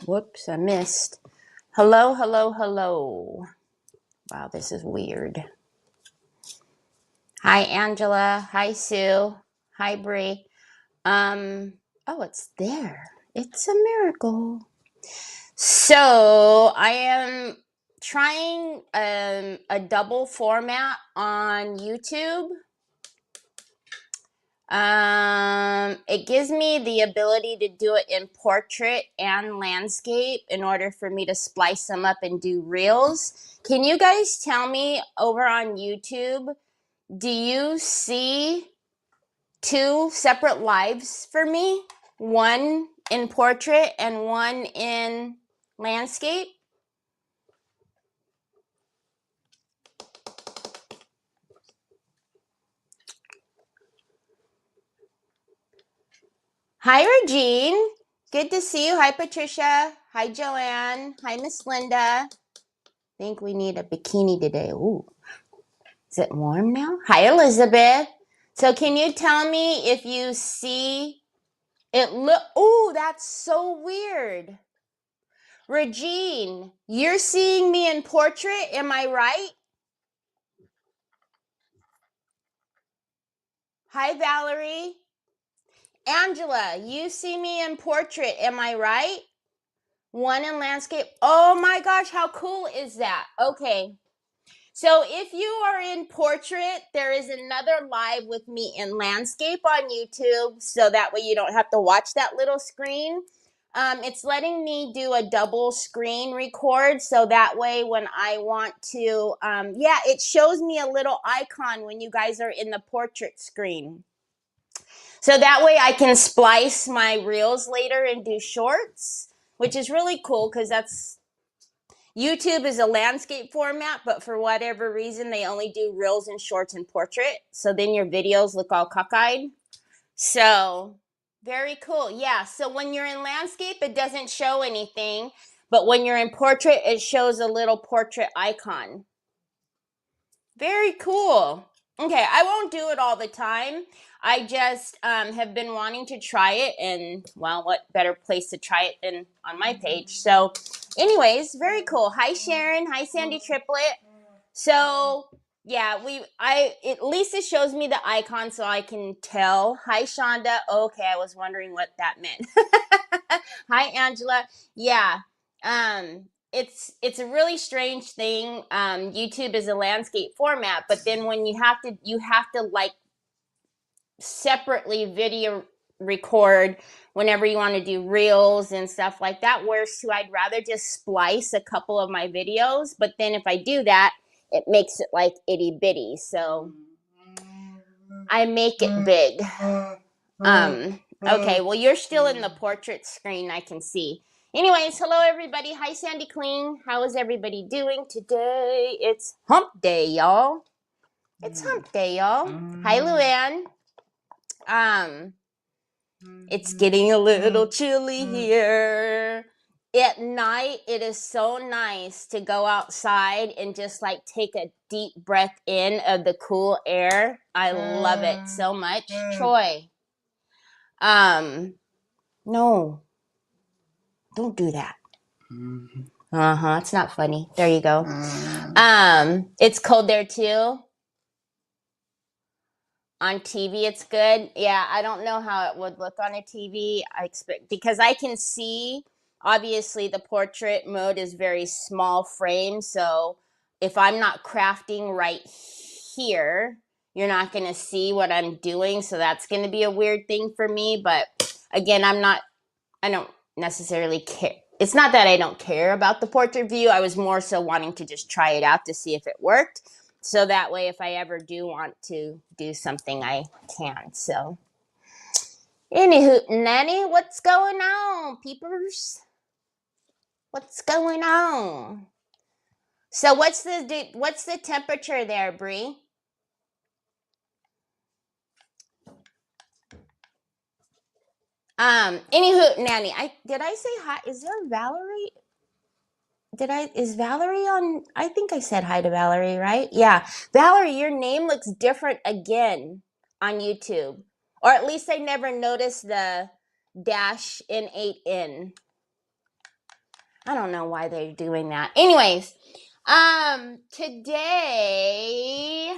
Whoops, I missed. Hello, hello, hello. Wow, this is weird. Hi, Angela. Hi, Sue. Hi, Bree. Oh, it's there. It's a miracle. So I am trying a double format on YouTube. It gives me the ability to do it in portrait and landscape in order for me to splice them up and do reels. Can you guys tell me over on YouTube, do you see two separate lives for me? One in portrait and one in landscape? Hi, Regine. Good to see you. Hi, Patricia. Hi, Joanne. Hi, Miss Linda. Think we need a bikini today. Ooh, is it warm now? Hi, Elizabeth. So can you tell me if you see it look, ooh, that's so weird. Regine, you're seeing me in portrait, am I right? Hi, Valerie. Angela, you see me in portrait, am I right? One in landscape. Oh my gosh, how cool is that? Okay. So if you are in portrait, there is another live with me in landscape on YouTube. So that way you don't have to watch that little screen. It's letting me do a double screen record. So that way when I want to, it shows me a little icon when you guys are in the portrait screen. So that way I can splice my reels later and do shorts, which is really cool because YouTube is a landscape format, but for whatever reason, they only do reels and shorts and portrait. So then your videos look all cockeyed. So very cool. Yeah. So when you're in landscape, it doesn't show anything. But when you're in portrait, it shows a little portrait icon. Very cool. Okay, I won't do it all the time. I just have been wanting to try it, and well, what better place to try it than on my page? So, anyways, very cool. Hi, Sharon. Hi, Sandy Triplet. So, yeah, at least it shows me the icon so I can tell. Hi, Shonda. Okay, I was wondering what that meant. Hi, Angela. Yeah. It's a really strange thing. YouTube is a landscape format, but then when you have to like separately video record whenever you want to do reels and stuff like that. Whereas I'd rather just splice a couple of my videos, but then if I do that, it makes it like itty bitty. So I make it big. Okay, well, you're still in the portrait screen, I can see. Anyways, hello everybody. Hi, Sandy Clean. How is everybody doing today? It's hump day, y'all. It's hump day, y'all. Hi, Luann. It's getting a little chilly here. At night, it is so nice to go outside and just like take a deep breath in of the cool air. I love it so much. Troy. No, don't do that. It's not funny. There you go. It's cold there too. On TV, it's good. Yeah, I don't know how it would look on a TV. I expect because I can see. Obviously, the portrait mode is very small frame, so if I'm not crafting right here, you're not going to see what I'm doing. So that's going to be a weird thing for me. But again, I don't necessarily care. It's not that I don't care about the portrait view. I was more so wanting to just try it out to see if it worked. So that way, if I ever do want to do something, I can. So, anywho, Nanny, what's going on, peepers? What's going on? So, what's the temperature there, Bree? Anywho, Nanny, did I say hi? Is there Valerie? Is Valerie on? I think I said hi to Valerie, right? Yeah. Valerie, your name looks different again on YouTube. Or at least I never noticed the dash in 8N. I don't know why they're doing that. Anyways, today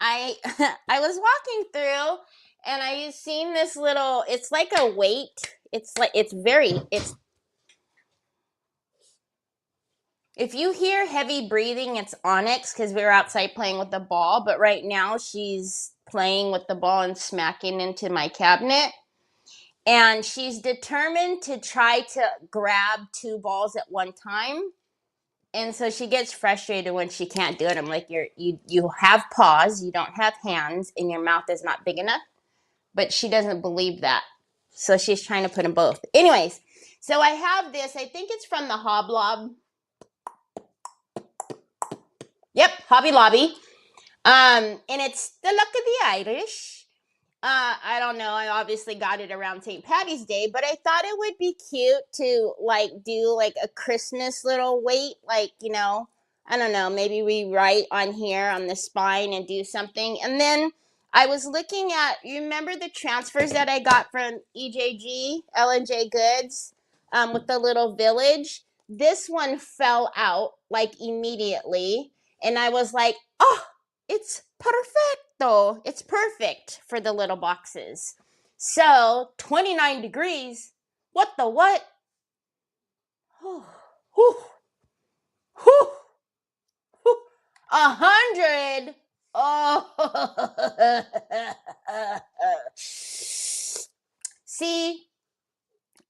I I was walking through and I seen this little, it's like a weight. It's if you hear heavy breathing, it's Onyx because we were outside playing with the ball, but right now she's playing with the ball and smacking into my cabinet. And she's determined to try to grab two balls at one time. And so she gets frustrated when she can't do it. I'm like, you have paws, you don't have hands, and your mouth is not big enough. But she doesn't believe that. So she's trying to put them both. Anyways, so I have this. I think it's from the Hoblob. Yep, Hobby Lobby. And it's the Luck of the Irish. I don't know. I obviously got it around St. Patty's Day, but I thought it would be cute to like do like a Christmas little weight, like, I don't know, maybe we write on here on the spine and do something. And then I was looking at, you remember the transfers that I got from EJG, L&J Goods, with the little village? This one fell out like immediately. And I was like, oh, it's perfecto. It's perfect for the little boxes. So 29 degrees. What the what? Whew, whew, whew, whew. 100. Oh. See,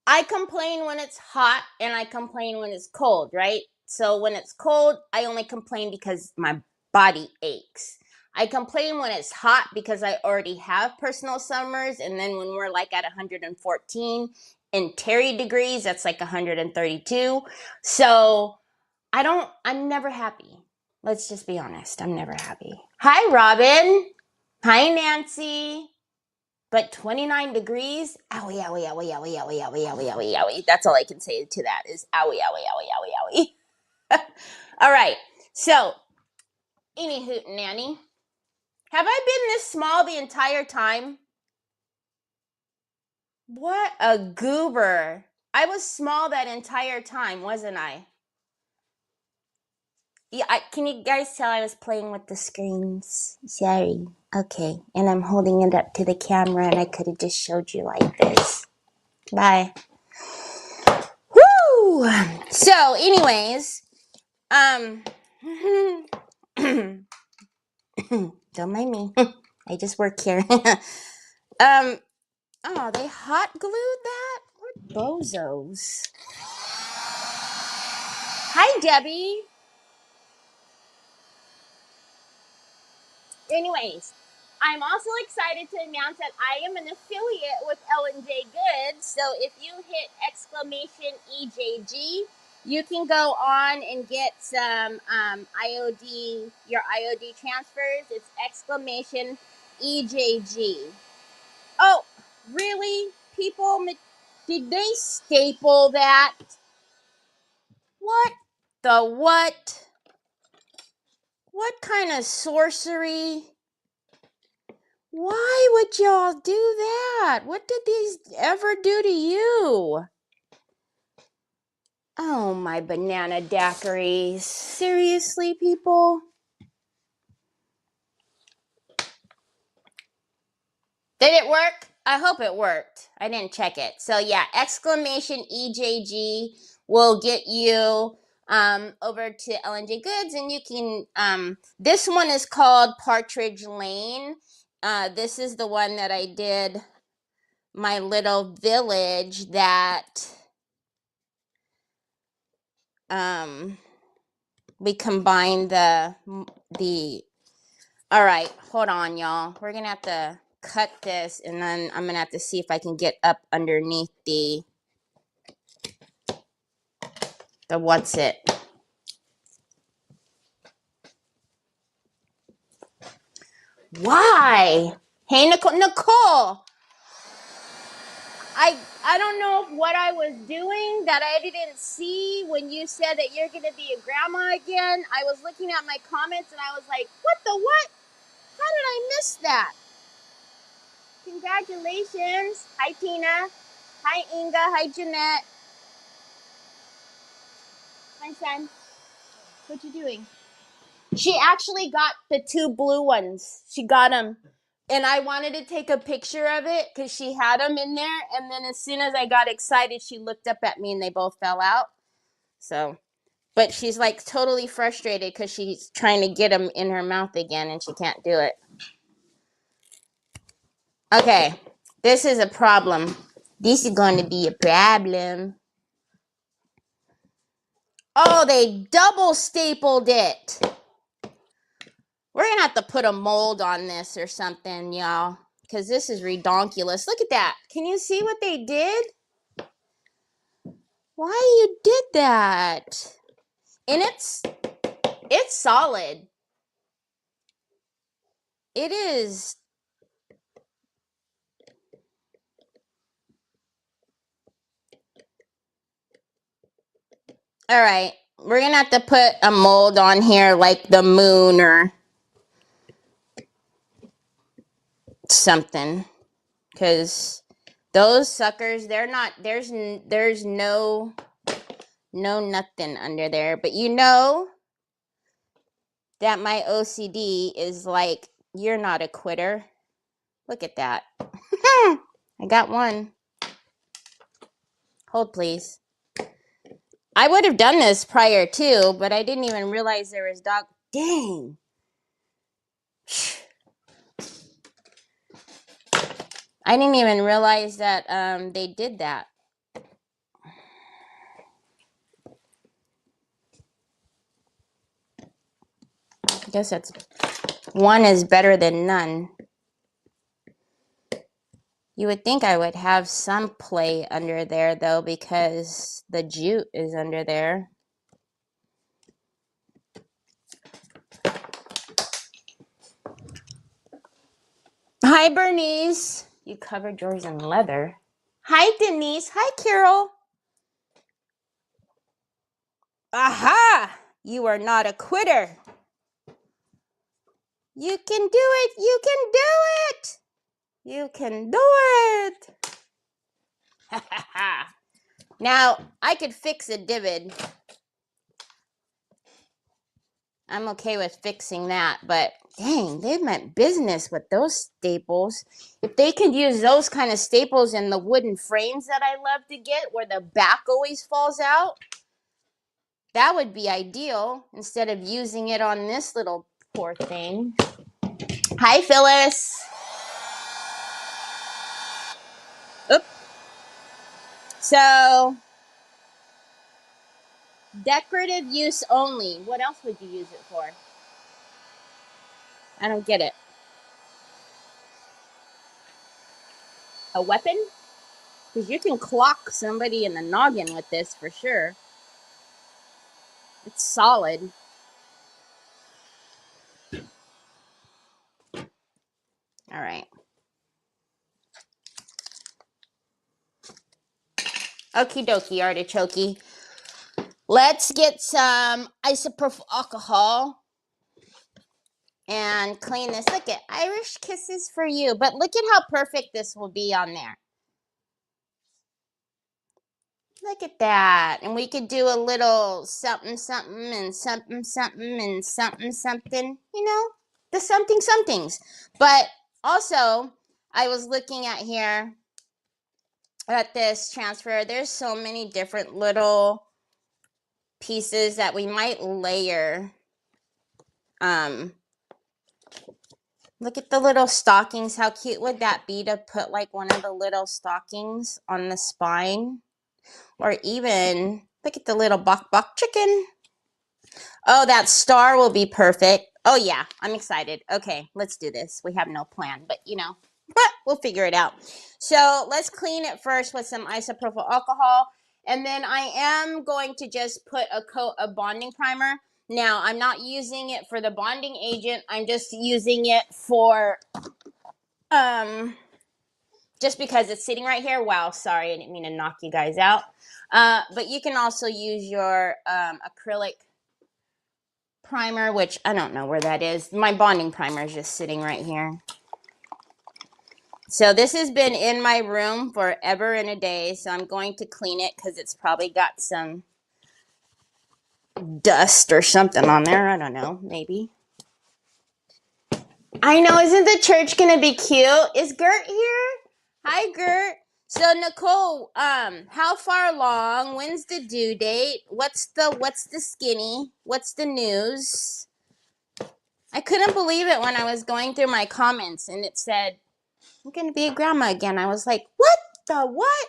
I complain when it's hot and I complain when it's cold, right? So when it's cold, I only complain because my body aches. I complain when it's hot because I already have personal summers. And then when we're like at 114 and Terry degrees, that's like 132. So I'm never happy. Let's just be honest. I'm never happy. Hi, Robin. Hi, Nancy. But 29 degrees, owie, owie, owie, owie, owie, owie, owie, owie, owie. That's all I can say to that is owie, owie, owie, owie, owie. All right. So, any hoot nanny. Have I been this small the entire time? What a goober. I was small that entire time, wasn't I? Yeah, can you guys tell I was playing with the screens? Sorry. Okay. And I'm holding it up to the camera and I could have just showed you like this. Bye. Woo! So, anyways, don't mind me. I just work here. Oh, they hot glued that? What bozos? Hi, Debbie. Anyways, I'm also excited to announce that I am an affiliate with L&J Goods. So if you hit exclamation EJG, you can go on and get some IOD, your IOD transfers. It's exclamation EJG. Oh, really? People, did they staple that? What the what? What kind of sorcery? Why would y'all do that? What did these ever do to you? Oh, my banana daiquiris. Seriously, people? Did it work? I hope it worked. I didn't check it. So yeah, exclamation EJG will get you over to L&J Goods, and you can this one is called Partridge Lane. This is the one that I did my little village that we combined the all right, hold on, y'all. We're gonna have to cut this, and then I'm gonna have to see if I can get up underneath the what's it. Why? Hey, Nicole, I don't know what I was doing that I didn't see when you said that you're gonna be a grandma again. I was looking at my comments and I was like, what the what? How did I miss that? Congratulations. Hi, Tina. Hi, Inga. Hi, Jeanette. son? What you doing? She actually got the 2 blue ones. She got them. And I wanted to take a picture of it because she had them in there. And then as soon as I got excited, she looked up at me and they both fell out. So, but she's like totally frustrated because she's trying to get them in her mouth again and she can't do it. Okay, this is a problem. This is going to be a problem. Oh, they double stapled it. We're going to have to put a mold on this or something, y'all, because this is redonkulous. Look at that. Can you see what they did? Why you did that? And it's solid. It is. All right. We're going to have to put a mold on here like the moon or something. Because those suckers, they're not, there's no nothing under there. But you know that my OCD is like, you're not a quitter. Look at that. I got one. Hold, please. I would have done this prior too, but I didn't even realize there was dog. Dang. I didn't even realize that they did that. I guess that's one is better than none. You would think I would have some play under there though, because the jute is under there. Hi, Bernice. You covered yours in leather. Hi, Denise. Hi, Carol. Aha! You are not a quitter. You can do it. You can do it. You can do it. Now, I could fix a divot. I'm okay with fixing that, but dang, they meant business with those staples. If they could use those kind of staples in the wooden frames that I love to get, where the back always falls out, that would be ideal instead of using it on this little poor thing. Hi, Phyllis. Oop. So, decorative use only. What else would you use it for? I don't get it. A weapon? Because you can clock somebody in the noggin with this for sure. It's solid. All right. Okie dokie, artichoke. Let's get some isopropyl alcohol and clean this. Look at Irish Kisses for You. But look at how perfect this will be on there. Look at that. And we could do a little something, something, and something, something, and something, something. You know, the something, somethings. But also, I was looking at here at this transfer. There's so many different little pieces that we might layer. Look at the little stockings. How cute would that be to put like one of the little stockings on the spine? Or even, look at the little bok bok chicken. Oh, that star will be perfect. Oh yeah, I'm excited. Okay, let's do this. We have no plan, but you know, we'll figure it out. So let's clean it first with some isopropyl alcohol. And then I am going to just put a coat of bonding primer. Now, I'm not using it for the bonding agent. I'm just using it for, just because it's sitting right here. Wow, sorry, I didn't mean to knock you guys out. But you can also use your acrylic primer, which I don't know where that is. My bonding primer is just sitting right here. So this has been in my room forever and a day. So I'm going to clean it because it's probably got some dust or something on there. I don't know, maybe. I know, isn't the church gonna be cute? Is Gert here? Hi, Gert. So Nicole, how far along? When's the due date? What's the skinny? What's the news? I couldn't believe it when I was going through my comments and it said, I'm gonna be a grandma again. I was like, what the what?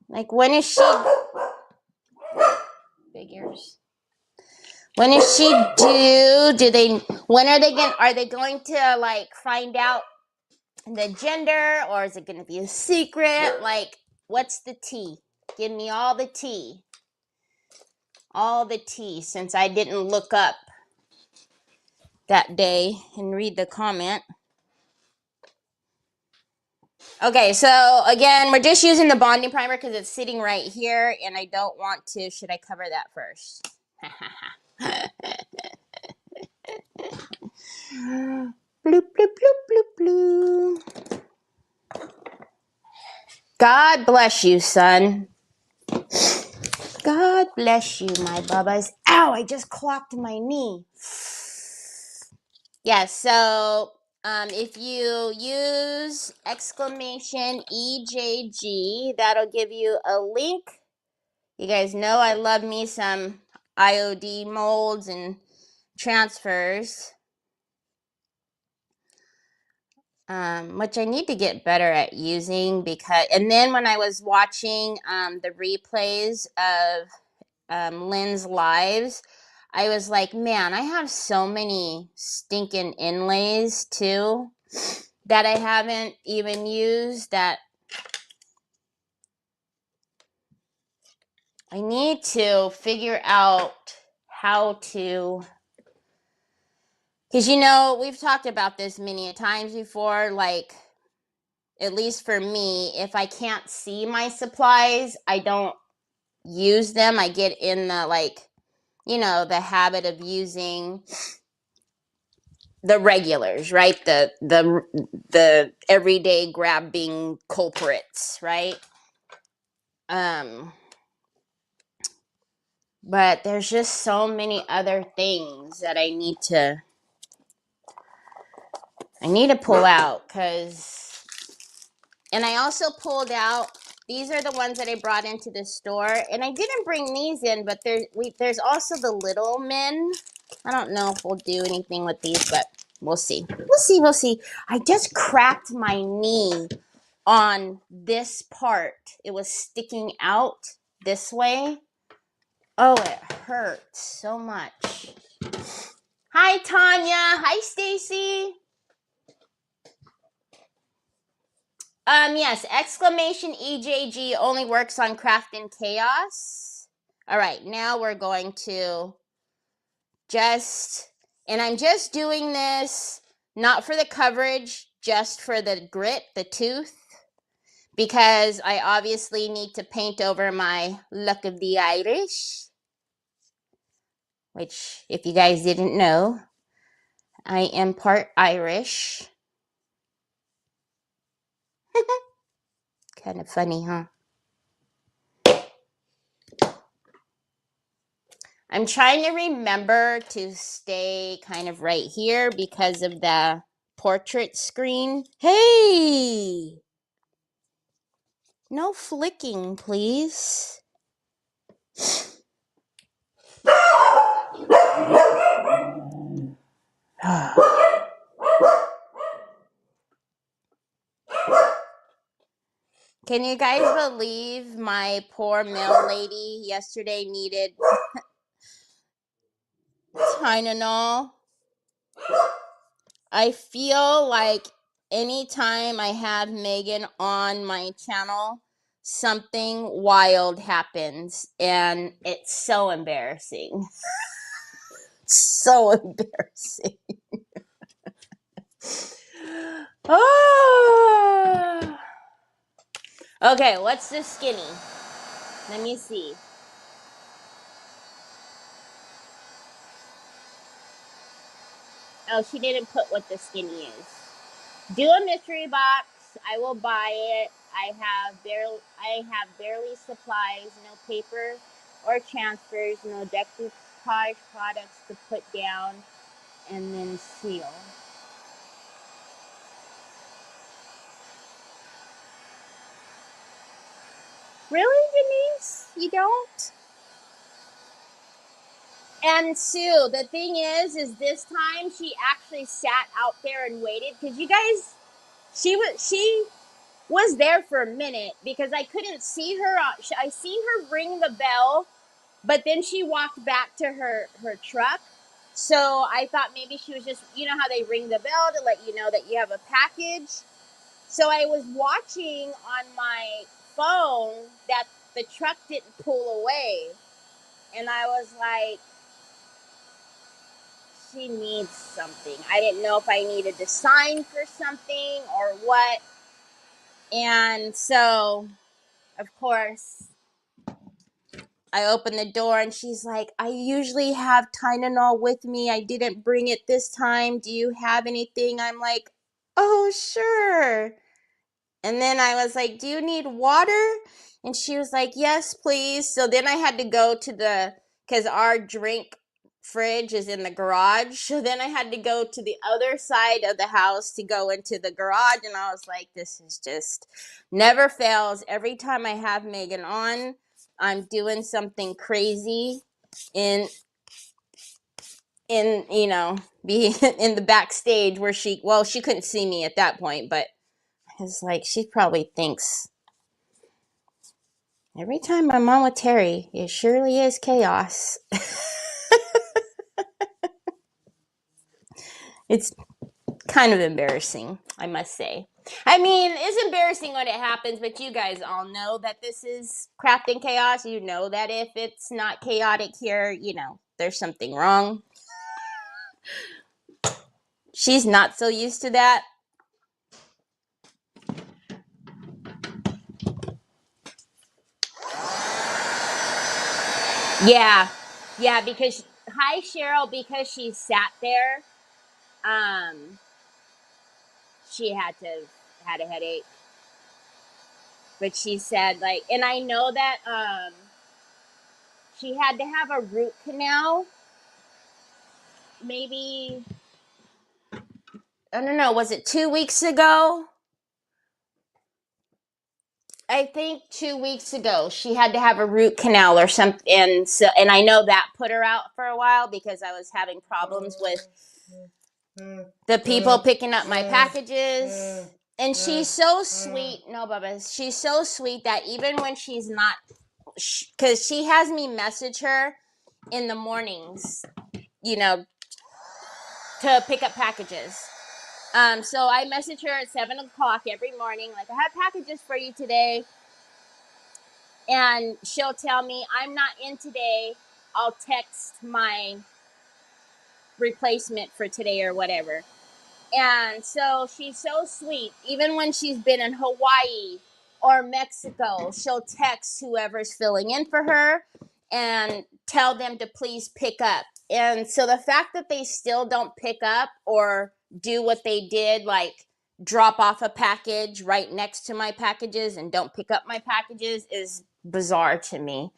Like, when is she? Big ears. When is she due? When are they going to like find out the gender, or is it going to be a secret? Like, what's the tea? Give me all the tea. All the tea, since I didn't look up that day and read the comment. Okay, so again, we're just using the bonding primer because it's sitting right here, and I don't want to. Should I cover that first? Bloop, bloop, bloop, bloop, bloop. God bless you, son. God bless you, my bubbas. Ow, I just clocked my knee. Yeah, so if you use exclamation EJG, that'll give you a link. You guys know I love me some IOD molds and transfers, which I need to get better at using because, and then when I was watching the replays of Lynn's lives, I was like, man, I have so many stinking inlays too that I haven't even used that I need to figure out how to, because we've talked about this many times before, like, at least for me, if I can't see my supplies, I don't use them. I get in the, like, the habit of using the regulars, right? The everyday grabbing culprits, right? But there's just so many other things that I need to pull out, and I also pulled out, these are the ones that I brought into the store, and I didn't bring these in, but there's also the little men. I don't know if we'll do anything with these, but we'll see. We'll see. I just cracked my knee on this part. It was sticking out this way. Oh, it hurts so much. Hi, Tanya. Hi, Stacy. Yes, exclamation EJG only works on Craft and Chaos. All right, now we're going to and I'm just doing this not for the coverage, just for the grit, the tooth, because I obviously need to paint over my Luck of the Irish, which, if you guys didn't know, I am part Irish. Kind of funny, huh? I'm trying to remember to stay kind of right here because of the portrait screen. Hey! No flicking, please. Can you guys believe my poor mail lady yesterday needed Tylenol? I feel like anytime I have Megan on my channel, something wild happens, and it's so embarrassing. So embarrassing. Oh. Okay, what's the skinny? Let me see. Oh, she didn't put what the skinny is. Do a mystery box. I will buy it. I have barely supplies, no paper or transfers, no decoupage products to put down and then seal. Really, Denise? You don't? And Sue, the thing is this time she actually sat out there and waited because you guys, she was there for a minute because I couldn't see her. I seen her ring the bell, but then she walked back to her truck. So I thought maybe she was just, you know how they ring the bell to let you know that you have a package. So I was watching on my phone that the truck didn't pull away. And I was like, she needs something. I didn't know if I needed to sign for something or what. And so, of course, I opened the door and she's like, I usually have Tylenol with me. I didn't bring it this time. Do you have anything? I'm like, oh, sure. And then I was like, do you need water? And she was like, yes, please. So then I had to go to because our drink fridge is in the garage. So then I had to go to the other side of the house to go into the garage. And I was like, this is just never fails. Every time I have Megan on, I'm doing something crazy in be in the backstage where she couldn't see me at that point, but it's like she probably thinks every time I'm on with Terry, it surely is chaos. It's kind of embarrassing, I must say. I mean, it's embarrassing when it happens, but you guys all know that this is crafting chaos. You know that if it's not chaotic here, there's something wrong. She's not so used to that. Yeah, because hi Cheryl, because she sat there, she had a headache. But she said and I know that she had to have a root canal. Maybe I don't know. Was it 2 weeks ago? I think 2 weeks ago she had to have a root canal or something, and I know that put her out for a while because I was having problems with the people picking up my packages. And she's so sweet. No, Bubba, she's so sweet that even when she's not, because she has me message her in the mornings, to pick up packages. So I message her at 7:00 every morning, like, I have packages for you today. And she'll tell me, I'm not in today. I'll text my replacement for today or whatever. And so she's so sweet. Even when she's been in Hawaii or Mexico, she'll text whoever's filling in for her and tell them to please pick up. And so the fact that they still don't pick up or do what they did, like drop off a package right next to my packages and don't pick up my packages, is bizarre to me.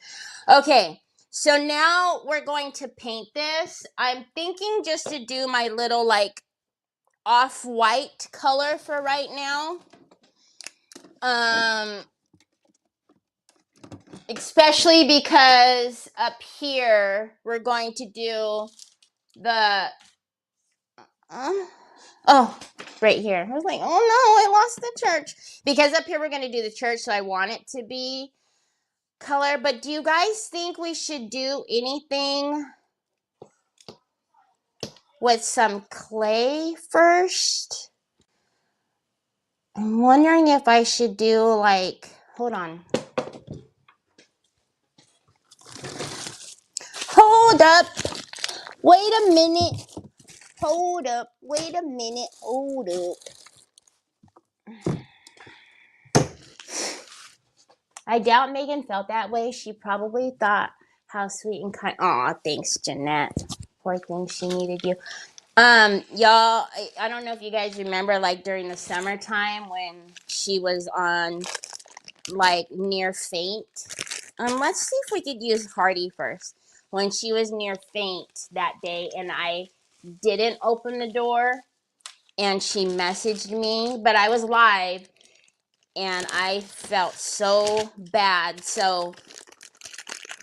Okay, so now we're going to paint this. I'm thinking just to do my little off-white color for right now. Especially because up here we're going to do the right here. I was like, oh no, I lost the church. Because up here we're going to do the church, so I want it to be color. But do you guys think we should do anything with some clay first? I'm wondering if I should do hold on. Hold up. Wait a minute. Hold up. Wait a minute. Hold up. I doubt Megan felt that way. She probably thought how sweet and kind. Aw, thanks, Jeanette. Poor thing, she needed you. Y'all, I don't know if you guys remember during the summertime when she was on like near faint. Let's see if we could use Hardy first. When she was near faint that day and I didn't open the door and she messaged me, but I was live and I felt so bad. So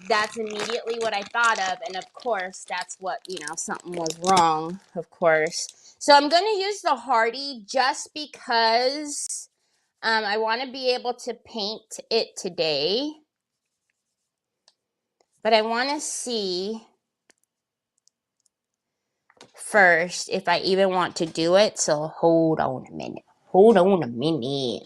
that's immediately what I thought of. And of course, that's what, something was wrong, of course. So I'm going to use the Hardy just because I want to be able to paint it today. But I want to see first if I even want to do it. So hold on a minute. Hold on a minute.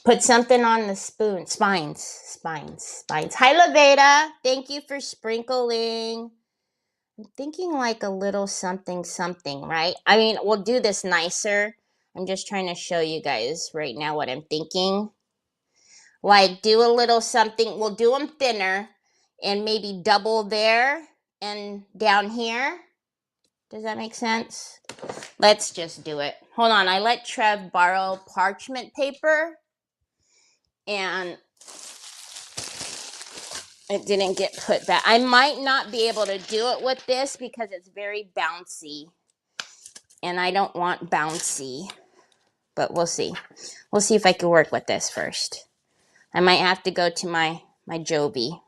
Put something on the spoon. Spines. Hi, Laveda. Thank you for sprinkling. I'm thinking like a little something, right? I mean, we'll do this nicer. I'm just trying to show you guys right now what I'm thinking. Like, do a little something. We'll do them thinner and maybe double there and down here. Does that make sense? Let's just do it. Hold on. I let Trev borrow parchment paper and it didn't get put back. I might not be able to do it with this because it's very bouncy. And I don't want bouncy. But we'll see. We'll see if I can work with this first. I might have to go to my Joby.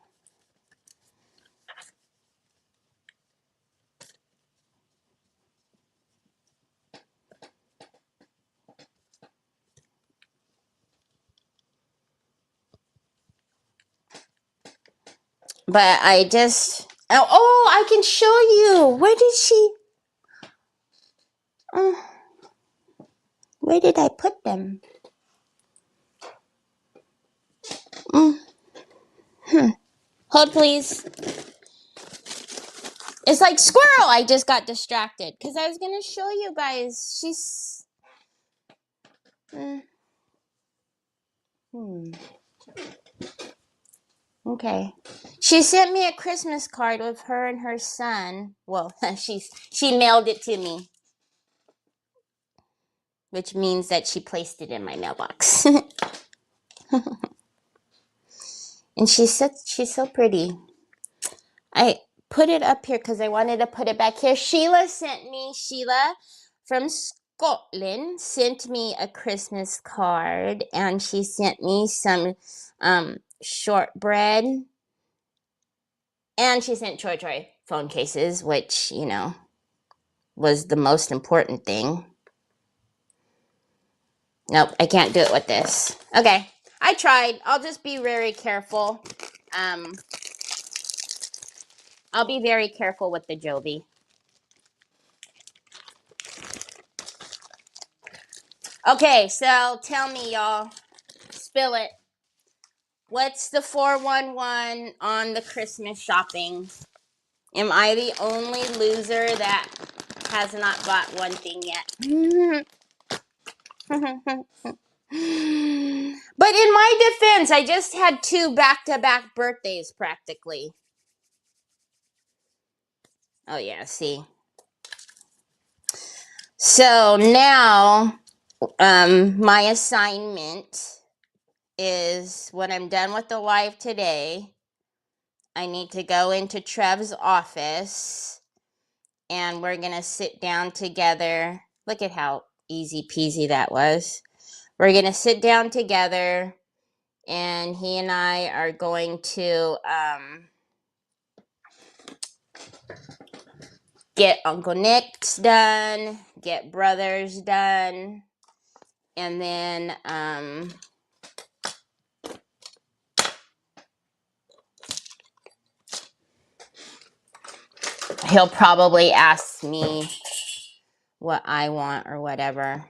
But I just... Oh, I can show you. Where did she... where did I put them? Hold, please. It's like squirrel. I just got distracted because I was going to show you guys. She's... Okay. She sent me a Christmas card with her and her son. Well, she mailed it to me. Which means that she placed it in my mailbox. And she's so pretty. I put it up here because I wanted to put it back here. Sheila from Scotland sent me a Christmas card and she sent me some shortbread. And she sent Troy phone cases, which, was the most important thing. Nope, I can't do it with this. Okay, I tried. I'll just be very careful. I'll be very careful with the Joby. Okay, so tell me, y'all. Spill it. What's the 411 on the Christmas shopping? Am I the only loser that has not bought one thing yet? But in my defense, I just had 2 back-to-back birthdays practically. Oh yeah, see. So now, my assignment is when I'm done with the live today, I need to go into Trev's office and we're going to sit down together. Look at how easy peasy that was. We're going to sit down together and he and I are going to get Uncle Nick's done, get Brothers done, and then he'll probably ask me what I want or whatever.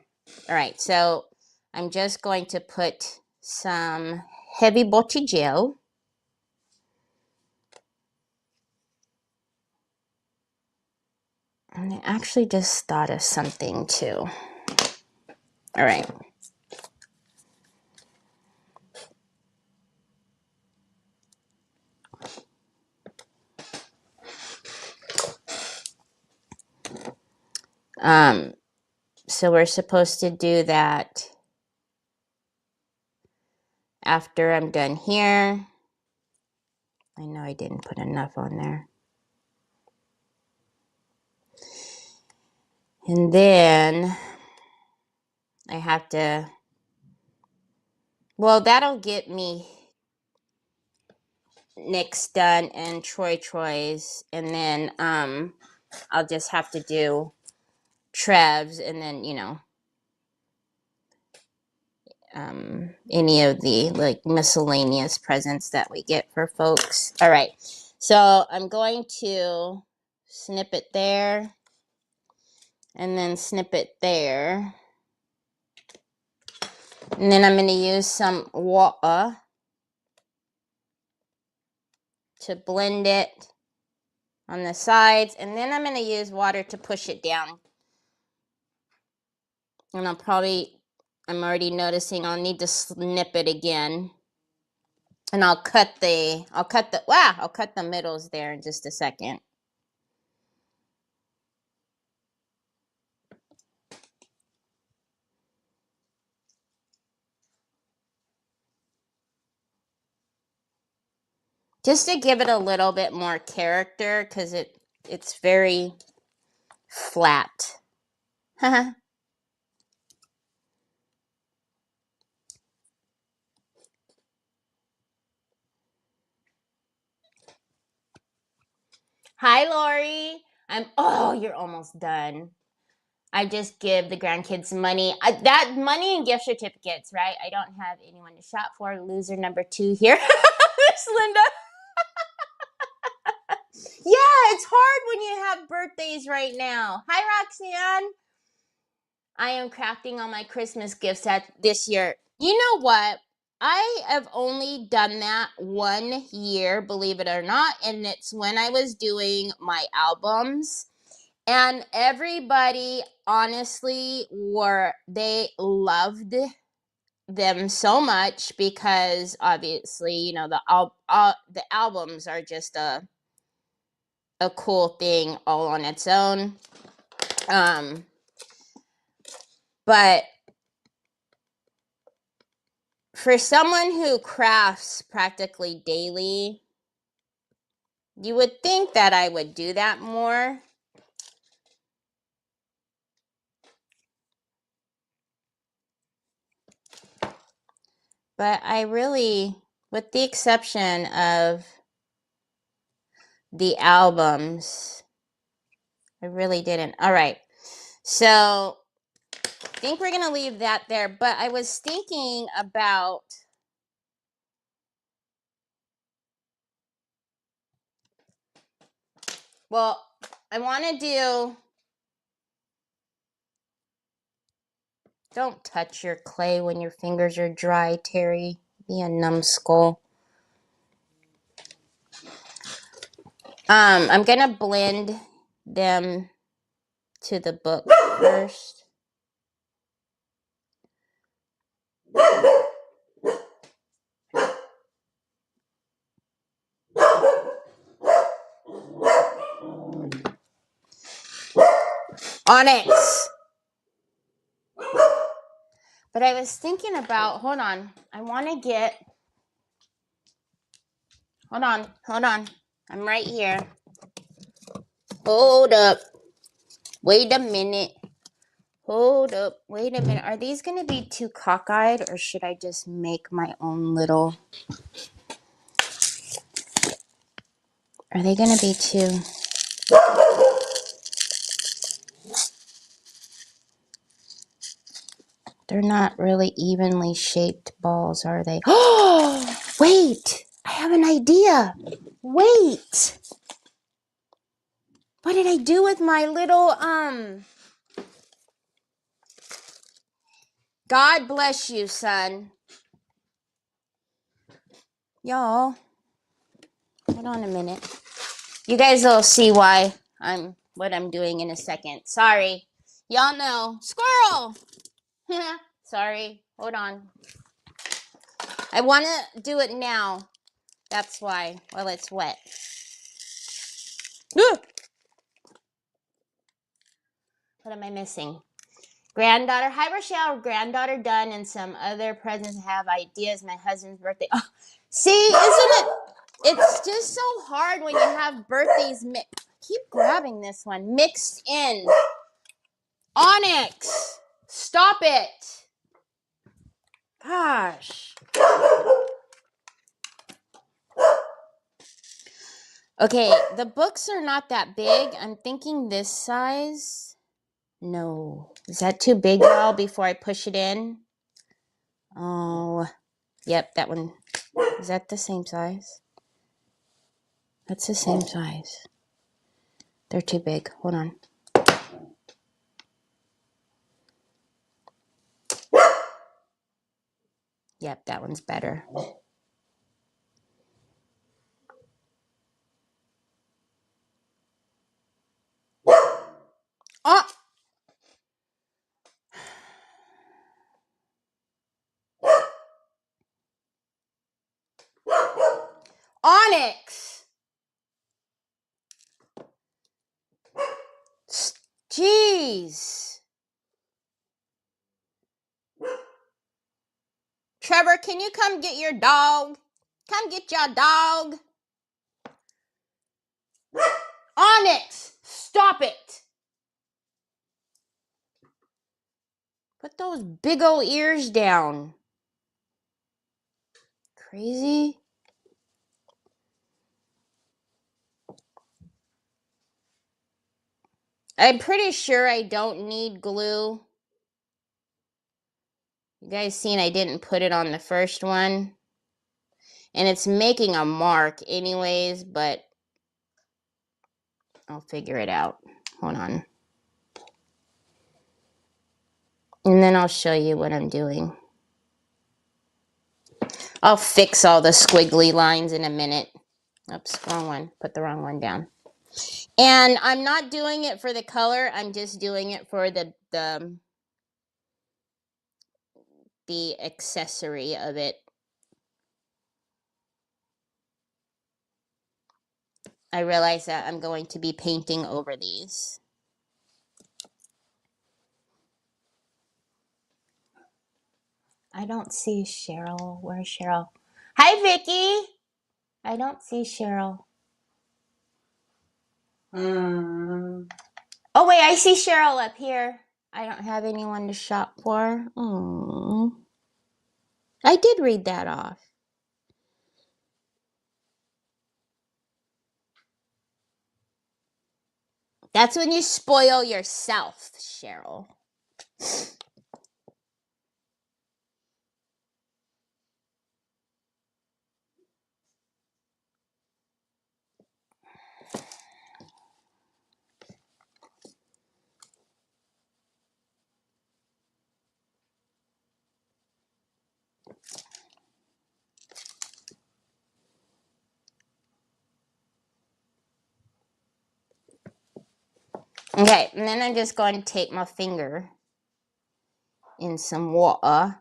All right, so I'm just going to put some heavy bottigel. And I actually just thought of something too. All right. So we're supposed to do that after I'm done here. I know I didn't put enough on there. And then I have to, well, that'll get me Nick's done and Troy's, and then I'll just have to do Trev's, and then, you know, any of the like miscellaneous presents that we get for folks. All right, so I'm going to snip it there, and then snip it there, and then I'm going to use some water to blend it on the sides, and then I'm going to use water to push it down. And I'm already noticing I'll need to snip it again. And I'll cut the middles there in just a second. Just to give it a little bit more character, because it's very flat. Hi, Lori. Oh, you're almost done. I just give the grandkids money. That money and gift certificates, right? I don't have anyone to shop for. Loser number 2 here. There's Linda. Yeah, it's hard when you have birthdays right now. Hi, Roxanne. I am crafting all my Christmas gifts this year. You know what? I have only done that 1 year, believe it or not, and it's when I was doing my albums. And everybody, honestly, they loved them so much because obviously, you know, the albums are just a cool thing all on its own. But for someone who crafts practically daily, you would think that I would do that more. But I really, with the exception of the albums, I really didn't. All right. So I think we're going to leave that there. But I was thinking about, well, I want to do, don't touch your clay when your fingers are dry, Terry. Be a numbskull. I'm going to blend them to the book first. Onyx. But I was thinking about, hold on. I want to get, hold on. I'm right here. Hold up. Wait a minute. Hold up. Wait a minute. Are these going to be too cockeyed, or should I just make my own little? Are they going to be too? They're not really evenly shaped balls, are they? Oh, wait. I have an idea. Wait. What did I do with my little, God bless you, son. Y'all, hold on a minute. You guys will see what I'm doing in a second. Sorry. Y'all know. Squirrel! Sorry. Hold on. I want to do it now. That's why. While it's wet. What am I missing? Granddaughter. Hi, Rochelle. Granddaughter done and some other presents. Have ideas. My husband's birthday. Oh, see, isn't it? It's just so hard when you have birthdays. Keep grabbing this one. Mixed in. Onyx. Stop it. Gosh. Okay, the books are not that big. I'm thinking this size. No. Is that too big, y'all, before I push it in? Oh, yep, that one. Is that the same size? That's the same size. They're too big. Hold on. Yep, that one's better. Oh! Onyx! Jeez. Trevor, can you come get your dog? Come get your dog. Onyx! Stop it! Put those big old ears down. Crazy. I'm pretty sure I don't need glue. You guys seen I didn't put it on the first one. And it's making a mark anyways, but I'll figure it out. Hold on. And then I'll show you what I'm doing. I'll fix all the squiggly lines in a minute. Oops, wrong one. Put the wrong one down. And I'm not doing it for the color. I'm just doing it for the accessory of it. I realize that I'm going to be painting over these. I don't see Cheryl. Where's Cheryl? Hi, Vicky. I don't see Cheryl. Oh, wait, I see Cheryl up here. I don't have anyone to shop for. Aww. I did read that off. That's when you spoil yourself, Cheryl. Okay, and then I'm just going to take my finger in some water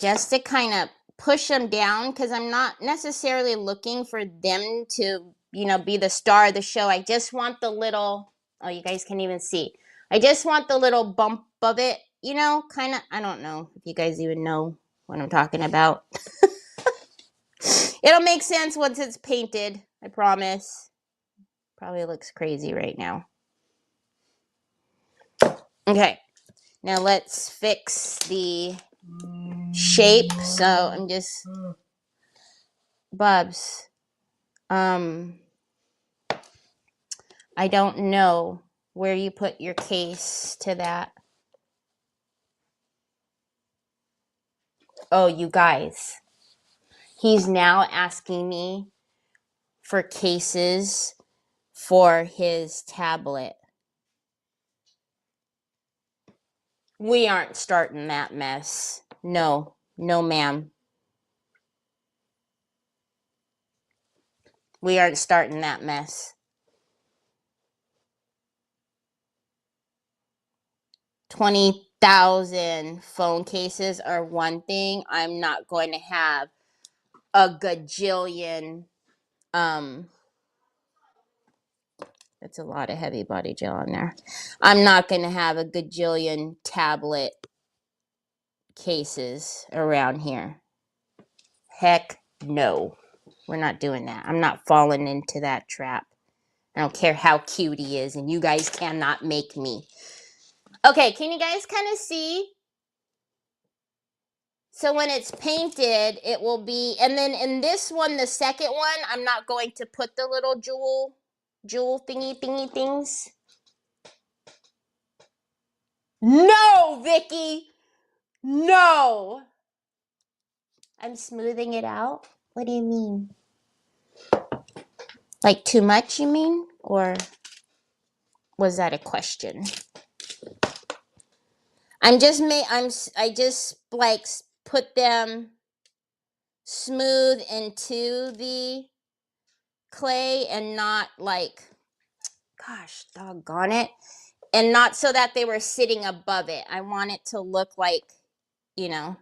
just to kind of push them down, because I'm not necessarily looking for them to, be the star of the show. I just want the little, oh, you guys can't even see. I just want the little bump of it, kind of, I don't know if you guys even know what I'm talking about. It'll make sense once it's painted, I promise. Probably looks crazy right now. Okay, now let's fix the shape. So I'm just, Bubs, I don't know where you put your case to that. Oh, you guys, he's now asking me for cases for his tablet. We aren't starting that mess. No, ma'am. We aren't starting that mess. 20,000 phone cases are one thing. I'm not going to have a gajillion That's a lot of heavy body gel on there. I'm not going to have a gajillion tablet cases around here. Heck no. We're not doing that. I'm not falling into that trap. I don't care how cute he is, and you guys cannot make me. Okay, can you guys kind of see? So when it's painted, it will be, and then in this one, the second one, I'm not going to put the little jewel thingy things. No, Vicky! No! I'm smoothing it out? What do you mean? Like too much, you mean? Or was that a question? I just like put them smooth into the clay and not like, gosh, doggone it. And not so that they were sitting above it. I want it to look like, you know,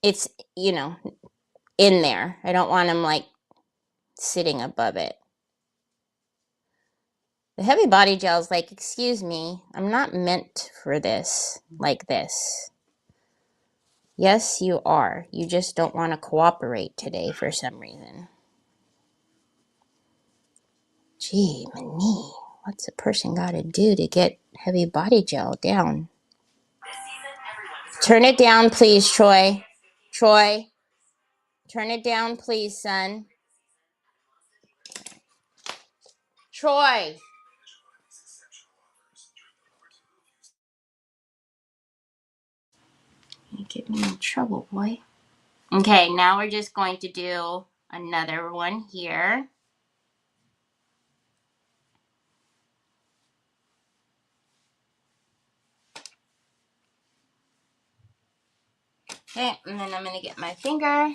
it's, you know, in there. I don't want them like sitting above it. The heavy body gel is like, excuse me, I'm not meant for this like this. Yes, you are. You just don't want to cooperate today for some reason. Gee, Mani, what's a person got to do to get heavy body gel down? Turn it down, please, Troy. Troy, turn it down, please, son. Troy. You get me in trouble, boy. Okay, now we're just going to do another one here. Okay, and then I'm going to get my finger.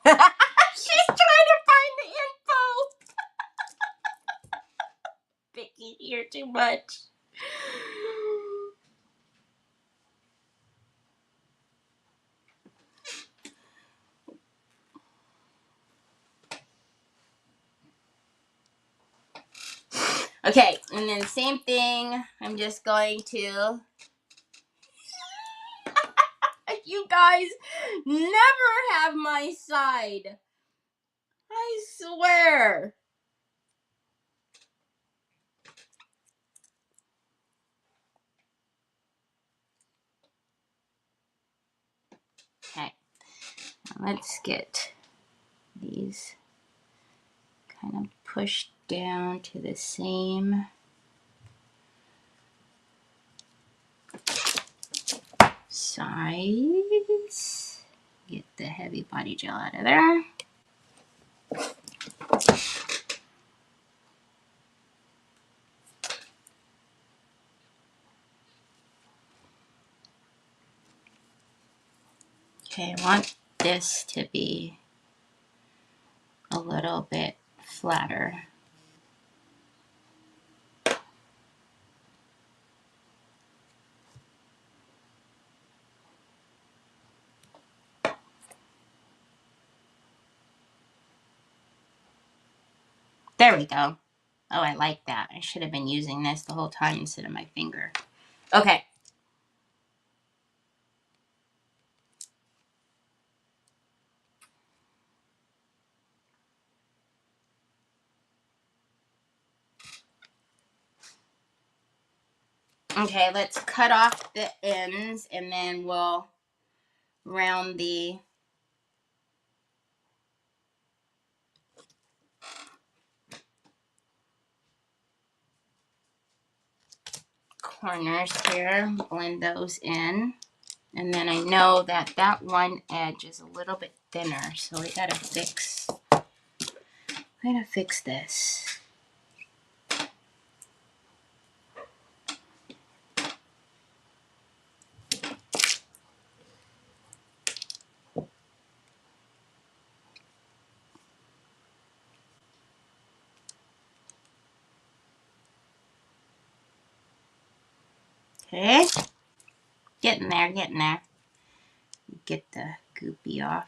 She's trying to find the info. Vicky, you're too much. Okay, and then same thing. I'm just going to... You guys never have my side. I swear. Okay, let's get these kind of pushed down to the same size. Get the heavy body gel out of there. Okay, I want this to be a little bit flatter. There we go. Oh, I like that. I should have been using this the whole time instead of my finger. Okay. Okay, let's cut off the ends and then we'll round the corners here, blend those in. And then I know that that one edge is a little bit thinner, so we gotta fix this. Okay, getting there. Get the goopy off.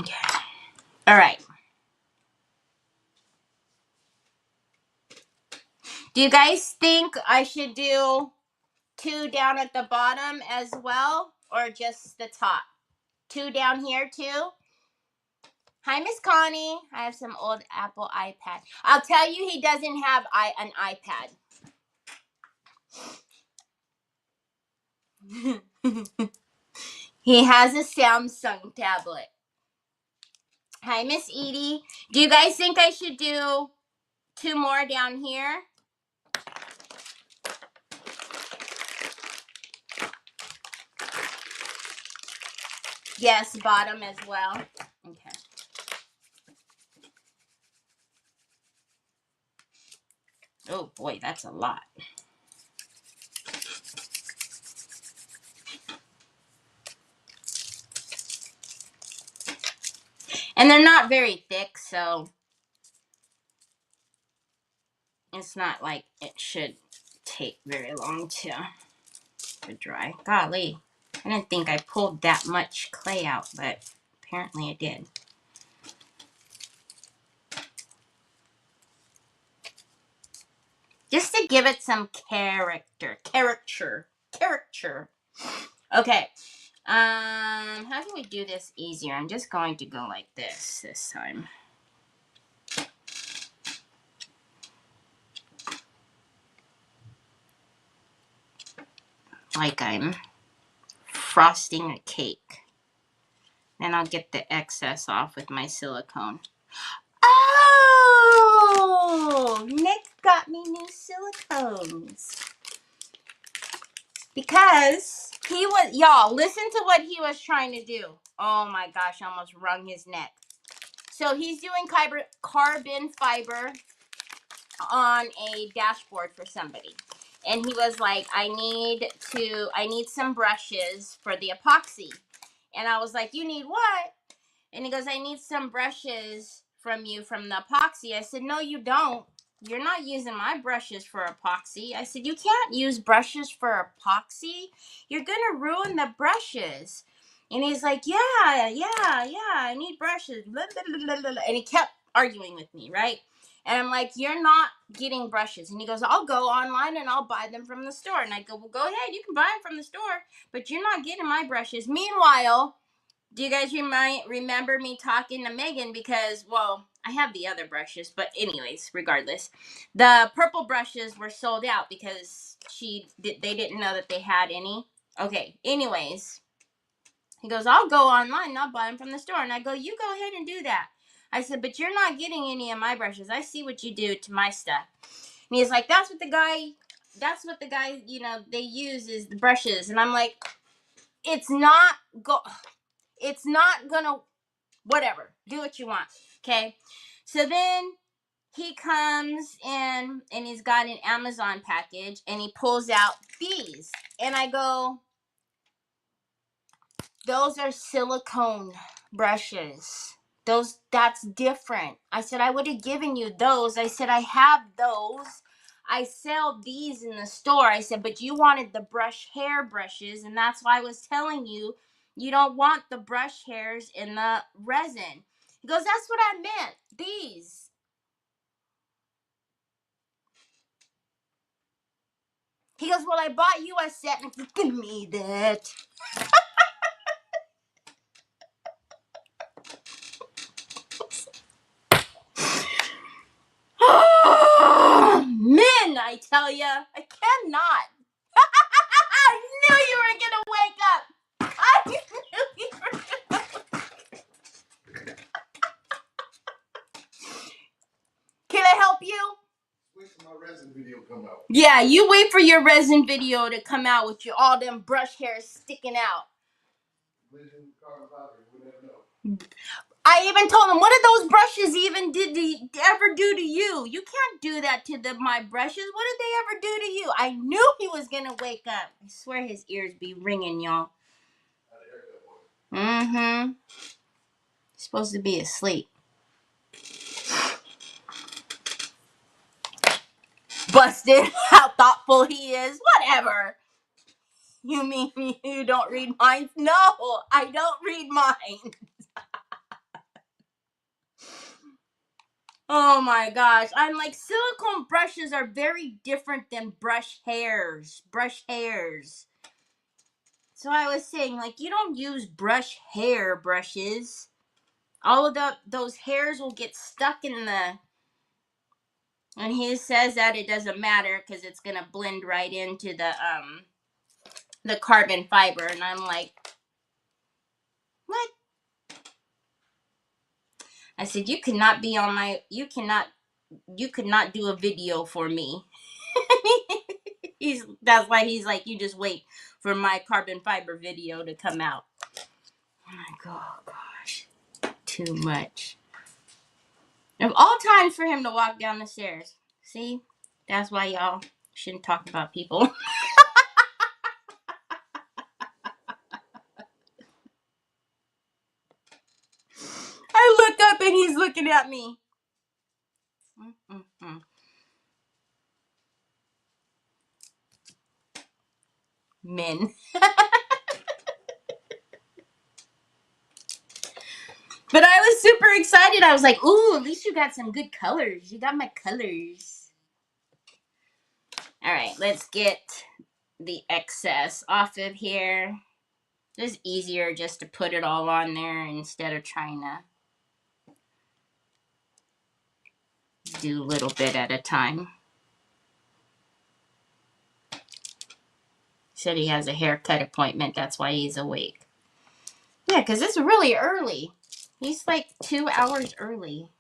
Okay. All right. Do you guys think I should do 2 down at the bottom as well, or just the top? 2 down here too? Hi, Miss Connie. I have some old Apple iPad. I'll tell you, he doesn't have an iPad. He has a Samsung tablet. Hi, Miss Edie. Do you guys think I should do 2 more down here? Yes, bottom as well. Okay. Oh boy, that's a lot. And they're not very thick, so it's not like it should take very long to dry. Golly, I didn't think I pulled that much clay out, but apparently it did. Just to give it some character. Okay. How can we do this easier? I'm just going to go like this time. Like I'm frosting a cake. Then I'll get the excess off with my silicone. Oh! Nick got me new silicones. Because he was, y'all, listen to what he was trying to do. Oh my gosh, I almost wrung his neck. So he's doing carbon fiber on a dashboard for somebody. And he was like, I need some brushes for the epoxy. And I was like, you need what? And he goes, I need some brushes from you from the epoxy. I said, no, you don't. You're not using my brushes for epoxy. I said, you can't use brushes for epoxy. You're going to ruin the brushes. And he's like, yeah, I need brushes. And he kept arguing with me, right? And I'm like, you're not getting brushes. And he goes, I'll go online and I'll buy them from the store. And I go, well, go ahead. You can buy them from the store, but you're not getting my brushes. Meanwhile, do you guys remember me talking to Megan? Because, well, I have the other brushes, but anyways, regardless, the purple brushes were sold out because they didn't know that they had any. Okay, anyways, he goes, I'll go online and I'll buy them from the store. And I go, you go ahead and do that. I said, but you're not getting any of my brushes. I see what you do to my stuff. And he's like, that's what the guy, they use is the brushes. And I'm like, it's not gonna, whatever, do what you want. Okay. So then he comes in and he's got an Amazon package and he pulls out these. And I go, those are silicone brushes. That's different. I said, I would have given you those. I said, I have those. I sell these in the store. I said, but you wanted the hair brushes, and that's why I was telling you, you don't want the brush hairs in the resin. He goes, that's what I meant. These. He goes, well, I bought you a set. And I said, give me that. Men, I tell you, I cannot. I knew you were gonna wake up. I knew you were gonna. Can I help you? Wait for my resin video to come out. Yeah, you wait for your resin video to come out with all them brush hairs sticking out. I even told him, what did those brushes even ever do to you? You can't do that to my brushes. What did they ever do to you? I knew he was going to wake up. I swear his ears be ringing, y'all. Mm-hmm. He's supposed to be asleep. Busted. How thoughtful he is. Whatever. You mean you don't read minds? No, I don't read minds. Oh my gosh. I'm like, silicone brushes are very different than brush hairs. Brush hairs. So I was saying, like, you don't use brush hair brushes. All of those hairs will get stuck in the. And he says that it doesn't matter because it's gonna blend right into the carbon fiber. And I'm like, what? I said, you could not be on my. You could not do a video for me. That's why he's like, you just wait for my carbon fiber video to come out. I'm like, oh gosh, too much. Of all times for him to walk down the stairs. See, that's why y'all shouldn't talk about people. I look up and he's looking at me. Men. But I was super excited. I was like, ooh, at least you got some good colors. You got my colors. All right, let's get the excess off of here. It's easier just to put it all on there instead of trying to do a little bit at a time. Said he has a haircut appointment. That's why he's awake. Yeah, because it's really early. He's like 2 hours early.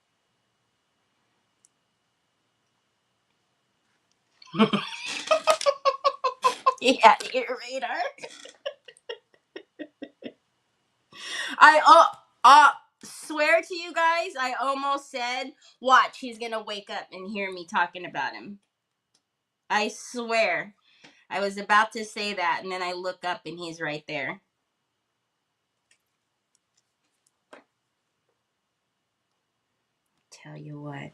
Yeah, ear radar. I swear to you guys, I almost said, watch, he's going to wake up and hear me talking about him. I swear. I was about to say that, and then I look up and he's right there. Tell you what.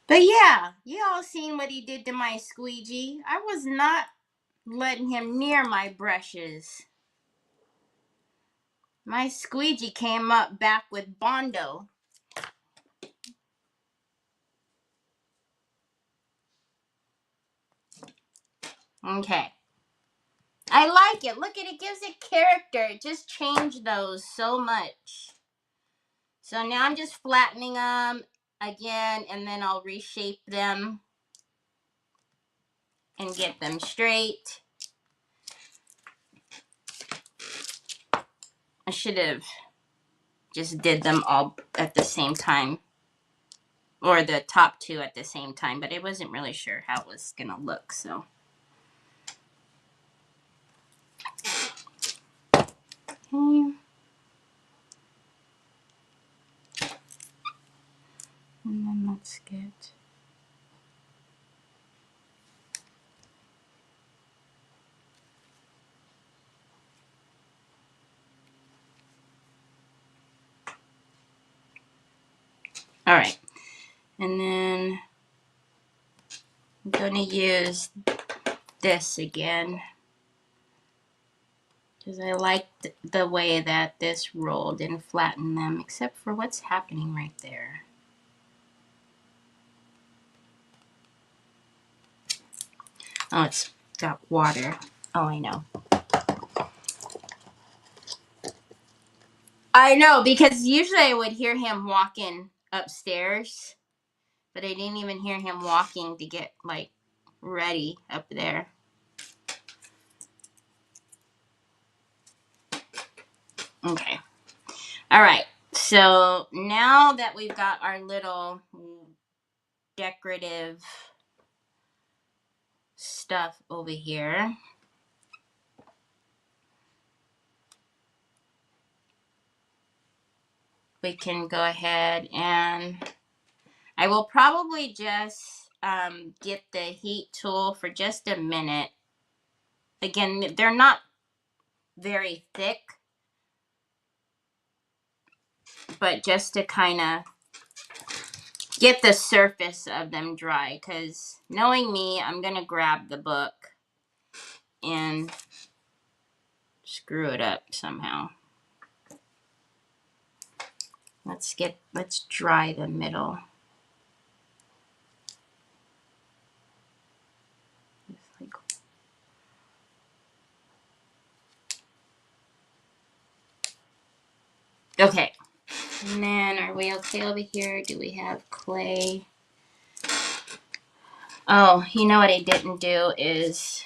But yeah, you all seen what he did to my squeegee. I was not letting him near my brushes. My squeegee came up back with Bondo. Okay. I like it. Look at it. Gives it character. It just changed those so much. So now I'm just flattening them again, and then I'll reshape them and get them straight. I should have just did them all at the same time. Or the top two at the same time. But I wasn't really sure how it was going to look, so. Okay. And then let's get... All right. And then I'm going to use this again. Because I liked the way that this rolled and flattened them. Except for what's happening right there. Oh, it's got water. Oh, I know. I know, because usually I would hear him walking upstairs. But I didn't even hear him walking to get, like, ready up there. Okay. All right. So now that we've got our little decorative stuff over here, we can go ahead and I will probably just get the heat tool for just a minute. Again, they're not very thick, but just to kind of get the surface of them dry, because knowing me, I'm going to grab the book and screw it up somehow. let's dry the middle. Okay. And then are we okay over here? Do we have clay? Oh, you know what I didn't do is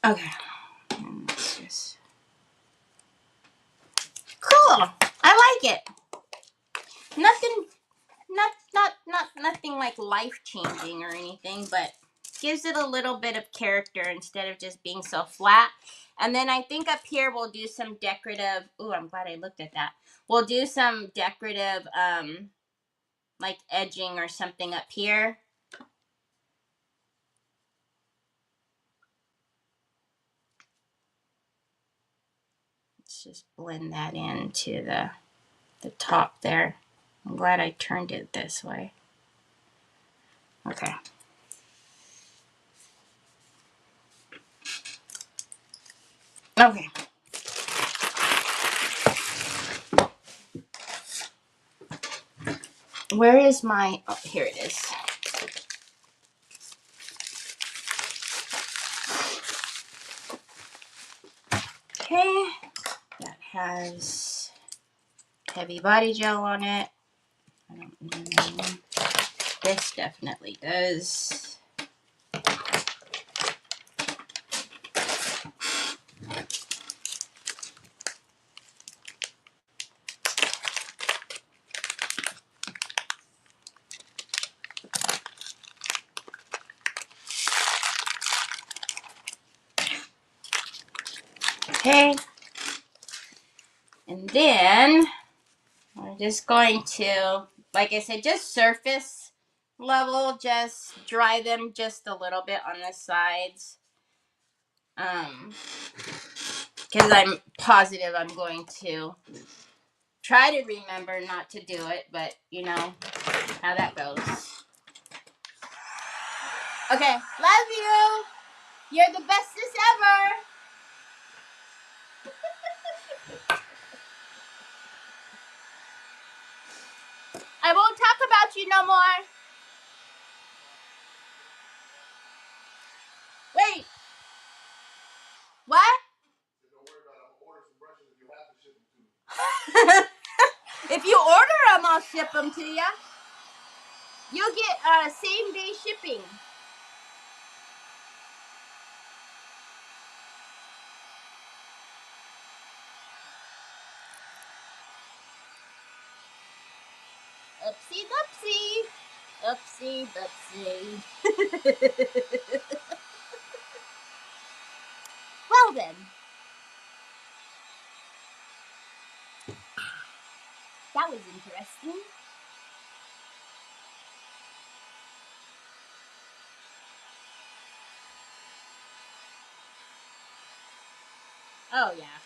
okay. And let's just cool. I like it. Nothing nothing like life changing or anything, but gives it a little bit of character instead of just being so flat. And then I think up here we'll do some decorative. Ooh, I'm glad I looked at that. We'll do some decorative like edging or something up here. Let's just blend that into the top there. I'm glad I turned it this way. Okay. Okay. Where is my, oh, here it is. Okay. That has heavy body gel on it. I don't know. This definitely does. Okay. And then we're just going to, like I said, just surface level, just dry them just a little bit on the sides. Because I'm positive I'm going to try to remember not to do it, but you know how that goes. Okay, love you. You're the bestest ever. I won't talk about you no more. Wait. What? Don't worry about it. I'm gonna order some brushes if you have to ship them to me. If you order them, I'll ship them to you. You'll get same day shipping. Oopsie doopsie. Oopsie doopsie. Well then. That was interesting. Oh yeah.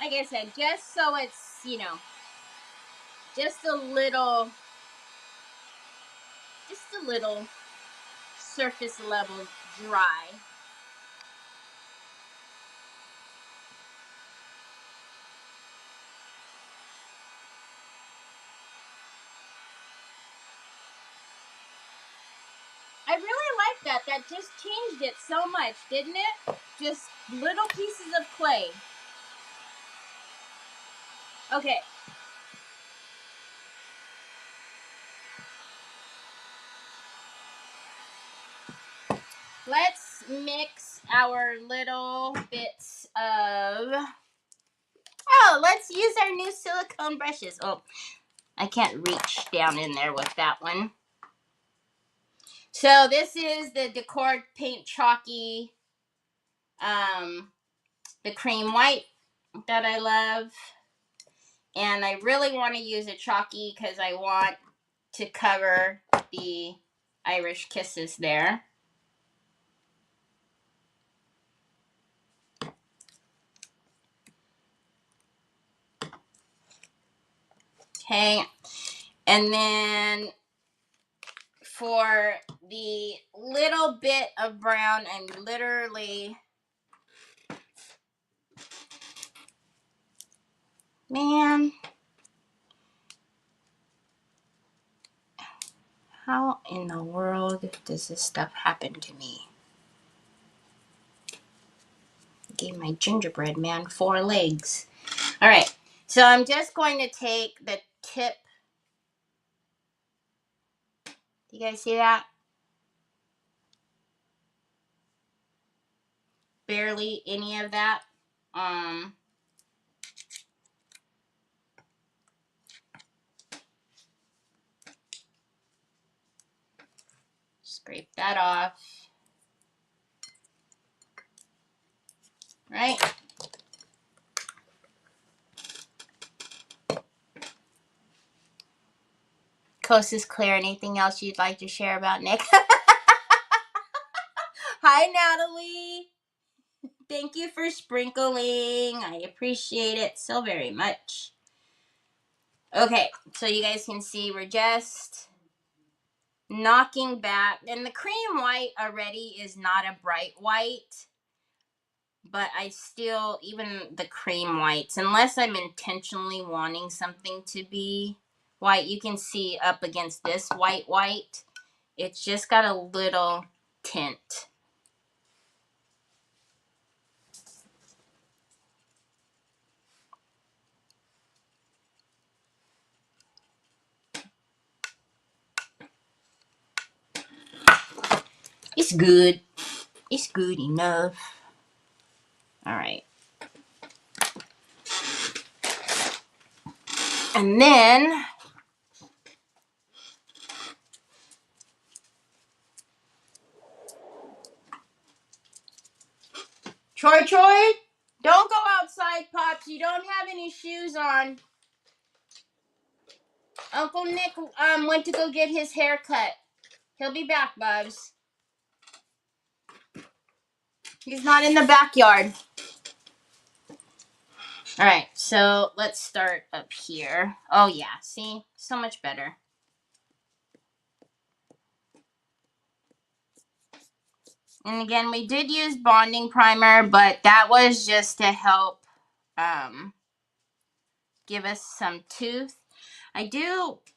Like I said, just so it's, you know, just a little surface level dry. I really like that. That just changed it so much, didn't it? Just little pieces of clay. Okay. Let's mix our little bits of... Oh, let's use our new silicone brushes. Oh, I can't reach down in there with that one. So this is the Decor Paint Chalky, the cream white that I love. And I really want to use a chalky because I want to cover the Irish Kisses there. Okay. And then for the little bit of brown, I'm literally, man, how in the world does this stuff happen to me? Gave my gingerbread man 4 legs. All right, so I'm just going to take the tip. Do you guys see that? Barely any of that. Scrape that off. Right? Coast is clear. Anything else you'd like to share about Nick? Hi, Natalie. Thank you for sprinkling. I appreciate it so very much. Okay, so you guys can see we're just knocking back. And the cream white already is not a bright white. But I still, even the cream whites, unless I'm intentionally wanting something to be white, you can see up against this white, it's just got a little tint. It's good. It's good enough. All right. And then Troy, don't go outside, Pops. You don't have any shoes on. Uncle Nick went to go get his hair cut. He'll be back, Bubs. He's not in the backyard. All right, so let's start up here. Oh yeah, see? So much better. And again, we did use bonding primer, but that was just to help give us some tooth. I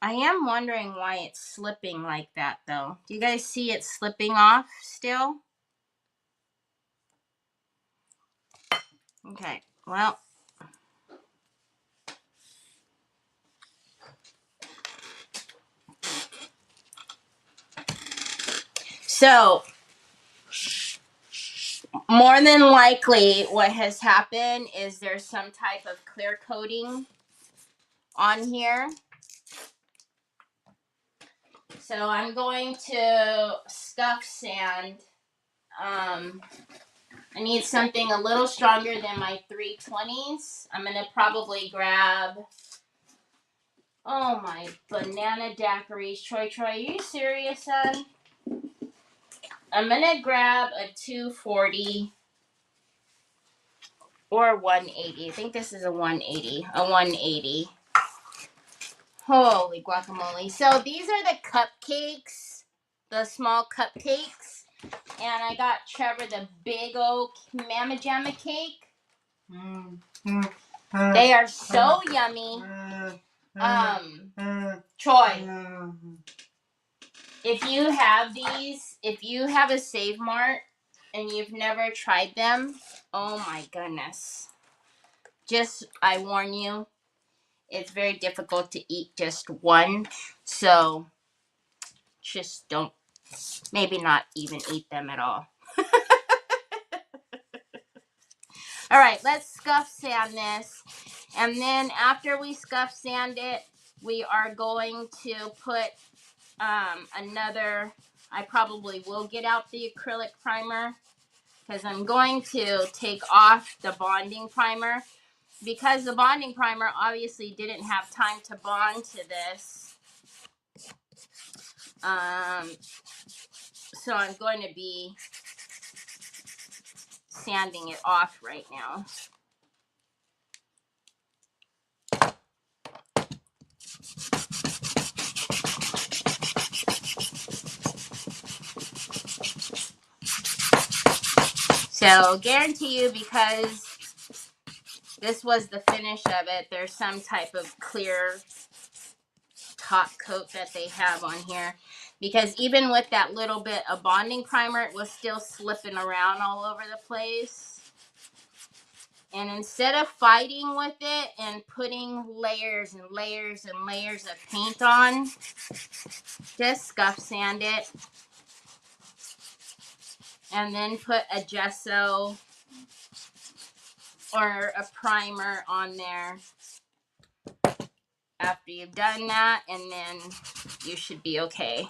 am wondering why it's slipping like that though. Do you guys see it slipping off still? Okay, well. So, more than likely what has happened is there's some type of clear coating on here. So I'm going to scuff sand. I need something a little stronger than my 320s. I'm going to probably grab, oh my banana daiquiris. Troy, are you serious, son? I'm going to grab a 240 or 180. I think this is a 180. A 180. Holy guacamole. So these are the cupcakes. The small cupcakes. And I got Trevor the big old Mama Jamma cake. They are so yummy. Troy, if you have these, if you have a Save Mart and you've never tried them, oh my goodness. Just, I warn you, it's very difficult to eat just one. So, just don't, maybe not even eat them at all. All right, let's scuff sand this. And then after we scuff sand it, we are going to put another, I probably will get out the acrylic primer because I'm going to take off the bonding primer because the bonding primer obviously didn't have time to bond to this. So I'm going to be sanding it off right now. So guarantee you, because this was the finish of it, there's some type of clear top coat that they have on here, because even with that little bit of bonding primer, it was still slipping around all over the place. And instead of fighting with it and putting layers and layers and layers of paint on, just scuff sand it and then put a gesso or a primer on there after you've done that, and then you should be okay.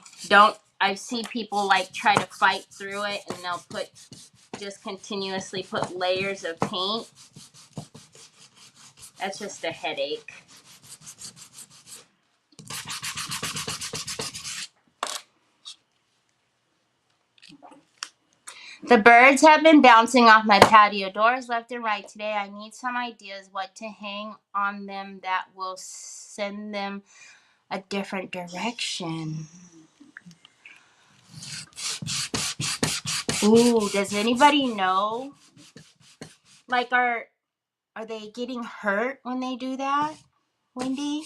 I see people like try to fight through it, and they'll just continuously put layers of paint. That's just a headache. The birds have been bouncing off my patio doors left and right today. I need some ideas what to hang on them that will send them a different direction. Ooh, does anybody know? Like, are they getting hurt when they do that, Wendy?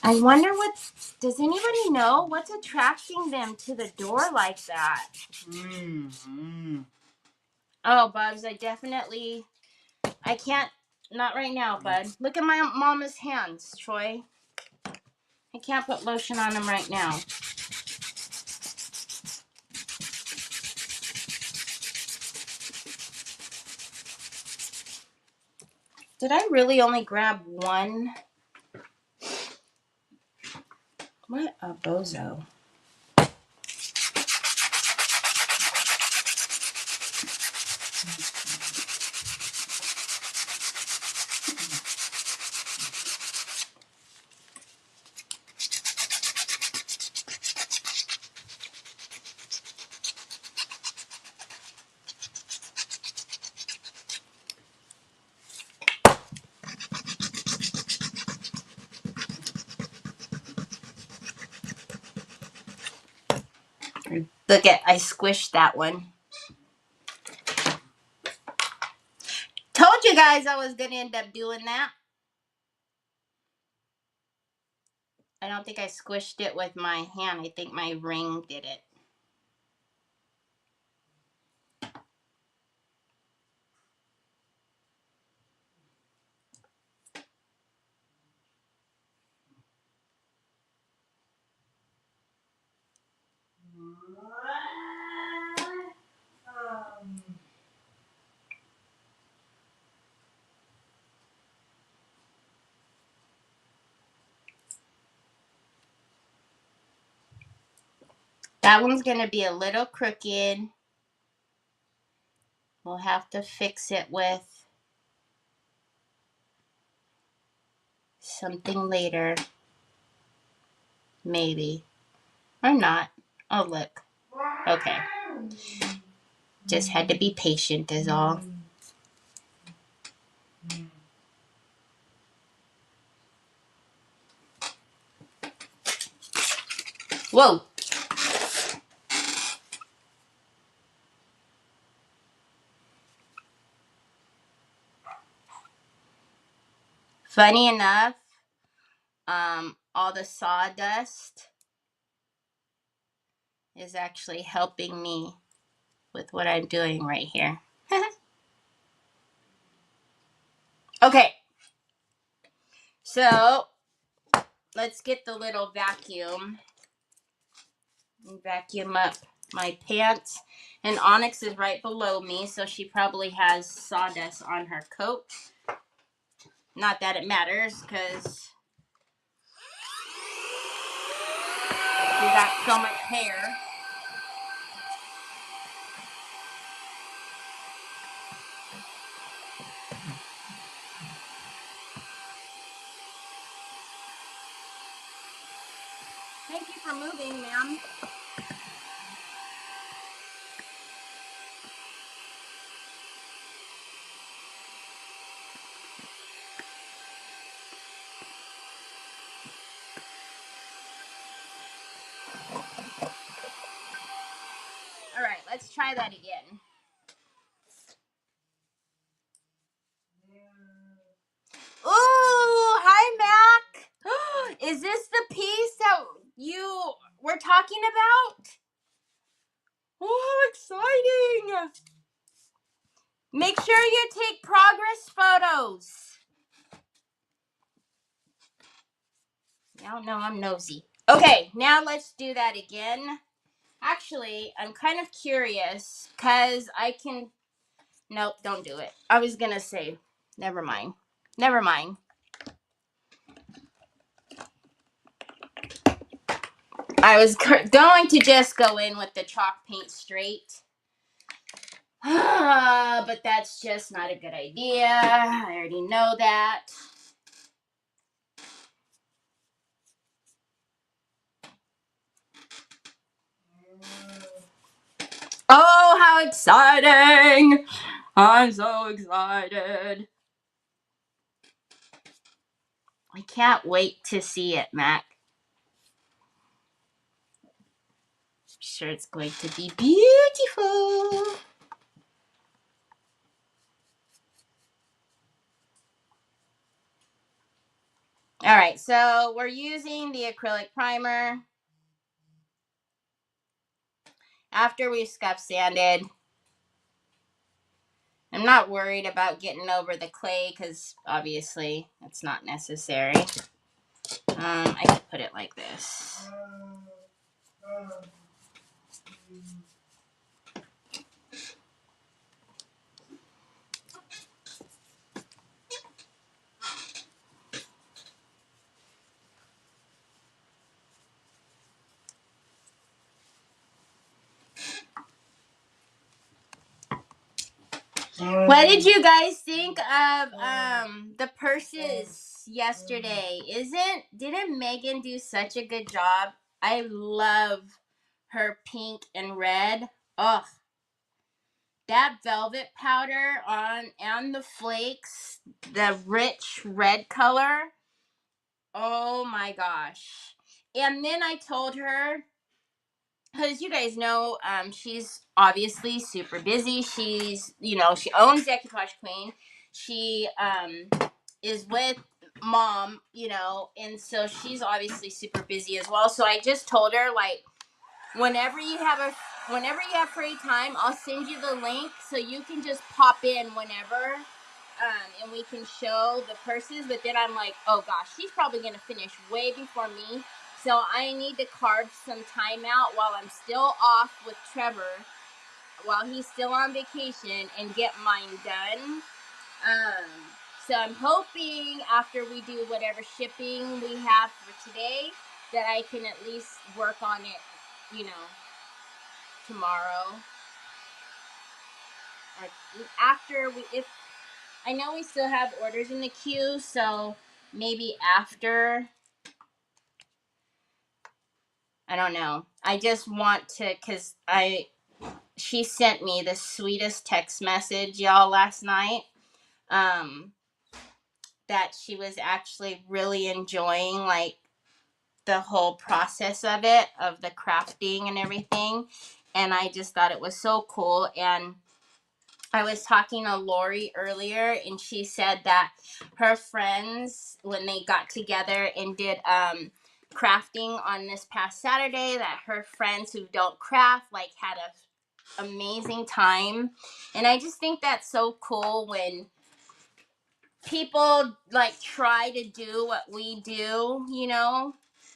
I wonder does anybody know what's attracting them to the door like that? Oh, Bubs, I can't, not right now, bud. Look at my mama's hands, Troy. I can't put lotion on them right now. Did I really only grab one? What a bozo. Look I squished that one. Told you guys I was going to end up doing that. I don't think I squished it with my hand. I think my ring did it. That one's going to be a little crooked. We'll have to fix it with something later. Maybe. Or not. Oh, look. Okay. Just had to be patient is all. Whoa. Funny enough, all the sawdust is actually helping me with what I'm doing right here. Okay. So, let's get the little vacuum and vacuum up my pants. And Onyx is right below me, so she probably has sawdust on her coat. Not that it matters, because we got so much hair. Thank you for moving, ma'am. Let's try that again. Ooh, hi, Mac. Is this the piece that you were talking about? Oh, exciting. Make sure you take progress photos. Y'all know I'm nosy. Okay, now let's do that again. Actually, I'm kind of curious because I can... Nope, don't do it. I was going to say, never mind. Never mind. I was going to just go in with the chalk paint straight. But that's just not a good idea. I already know that. Oh, how exciting! I'm so excited. I can't wait to see it, Mac. I'm sure it's going to be beautiful. All right, so we're using the acrylic primer after we've scuff sanded. I'm not worried about getting over the clay because obviously it's not necessary. I could put it like this. What did you guys think of the purses yesterday? Didn't Megan do such a good job? I love her pink and red. Oh, that velvet powder on the flakes, the rich red color. Oh my gosh. And then I told her, because you guys know, she's obviously super busy. She's, she owns Decoupage Queen. She is with mom, and so she's obviously super busy as well. So I just told her, like, whenever you have free time, I'll send you the link so you can just pop in whenever, and we can show the purses. But then I'm like, oh gosh, she's probably gonna finish way before me. So I need to carve some time out while I'm still off with Trevor, while he's still on vacation, and get mine done. So I'm hoping after we do whatever shipping we have for today, that I can at least work on it, tomorrow. Or after if I know we still have orders in the queue, so maybe after. I don't know. I just want to, because she sent me the sweetest text message, y'all, last night. That she was actually really enjoying, like, the whole process of it, of the crafting and everything. And I just thought it was so cool. And I was talking to Lori earlier, and she said that her friends, when they got together and did crafting on this past Saturday, that her friends who don't craft, like, had a amazing time. And I just think that's so cool when people, like, try to do what we do,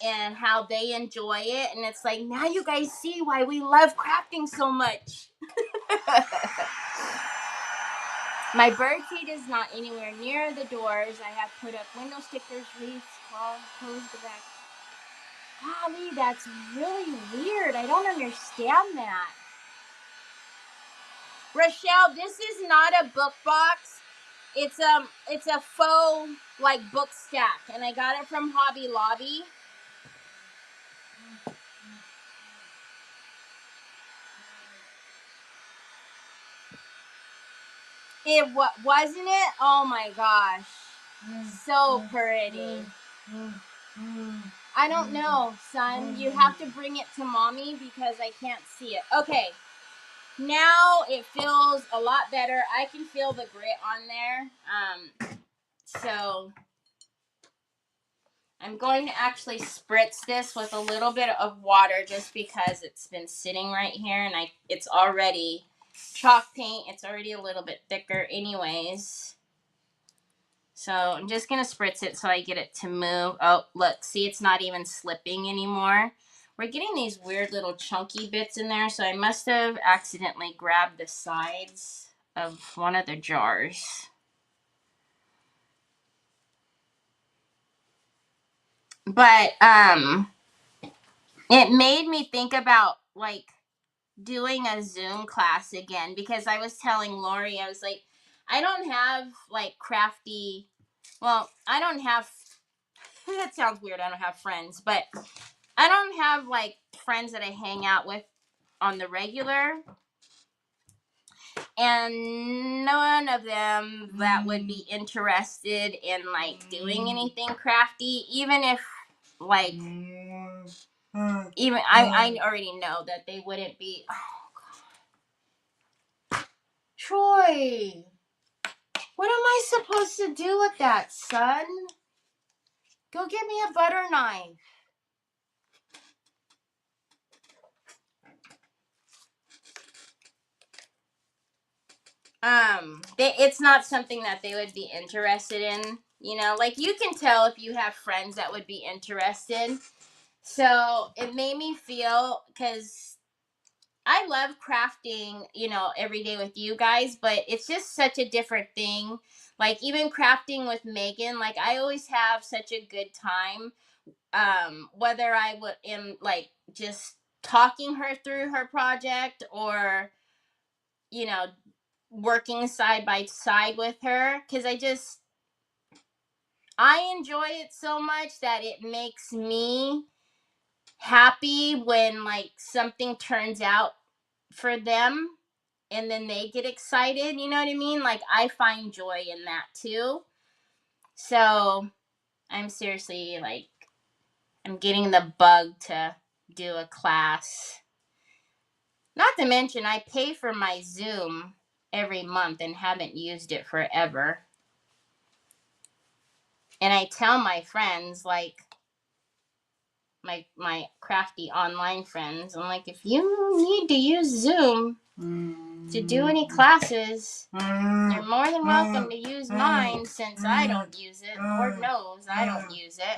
and how they enjoy it. And it's like, now you guys see why we love crafting so much. My bird feed is not anywhere near the doors. I have put up window stickers, wreaths, close the back. Golly, that's really weird. I don't understand that. Rochelle, this is not a book box. It's a faux, like, book stack, and I got it from Hobby Lobby. Wasn't it? Oh my gosh, so pretty. I don't know, son. You have to bring it to mommy because I can't see it. Okay, Now it feels a lot better. I can feel the grit on there. So I'm going to actually spritz this with a little bit of water just because it's been sitting right here and it's already chalk paint. It's already a little bit thicker anyways. So I'm just going to spritz it so I get it to move. Oh, look, see, it's not even slipping anymore. We're getting these weird little chunky bits in there, so I must have accidentally grabbed the sides of one of the jars. But it made me think about like doing a Zoom class again, because I was telling Lori, I was like, I don't have like crafty, well, I don't have, that sounds weird, I don't have friends, but I don't have like friends that I hang out with on the regular, and none of them that would be interested in like doing anything crafty, even if like even I already know that they wouldn't be. Troy, what am I supposed to do with that, son? Go get me a butter knife. It's not something that they would be interested in, you know, like you can tell if you have friends that would be interested. So it made me feel, because I love crafting, you know, every day with you guys, but it's just such a different thing. Like even crafting with Megan, like I always have such a good time. Whether I am like just talking her through her project, or, you know, working side by side with her, because I enjoy it so much that it makes me happy when like something turns out for them and then they get excited, you know what I mean? Like I find joy in that too. So I'm seriously like, I'm getting the bug to do a class. Not to mention I pay for my Zoom every month and haven't used it forever. And I tell my friends, like my crafty online friends, I'm like, if you need to use Zoom to do any classes, you're more than welcome to use mine, since I don't use it. Lord knows I don't use it.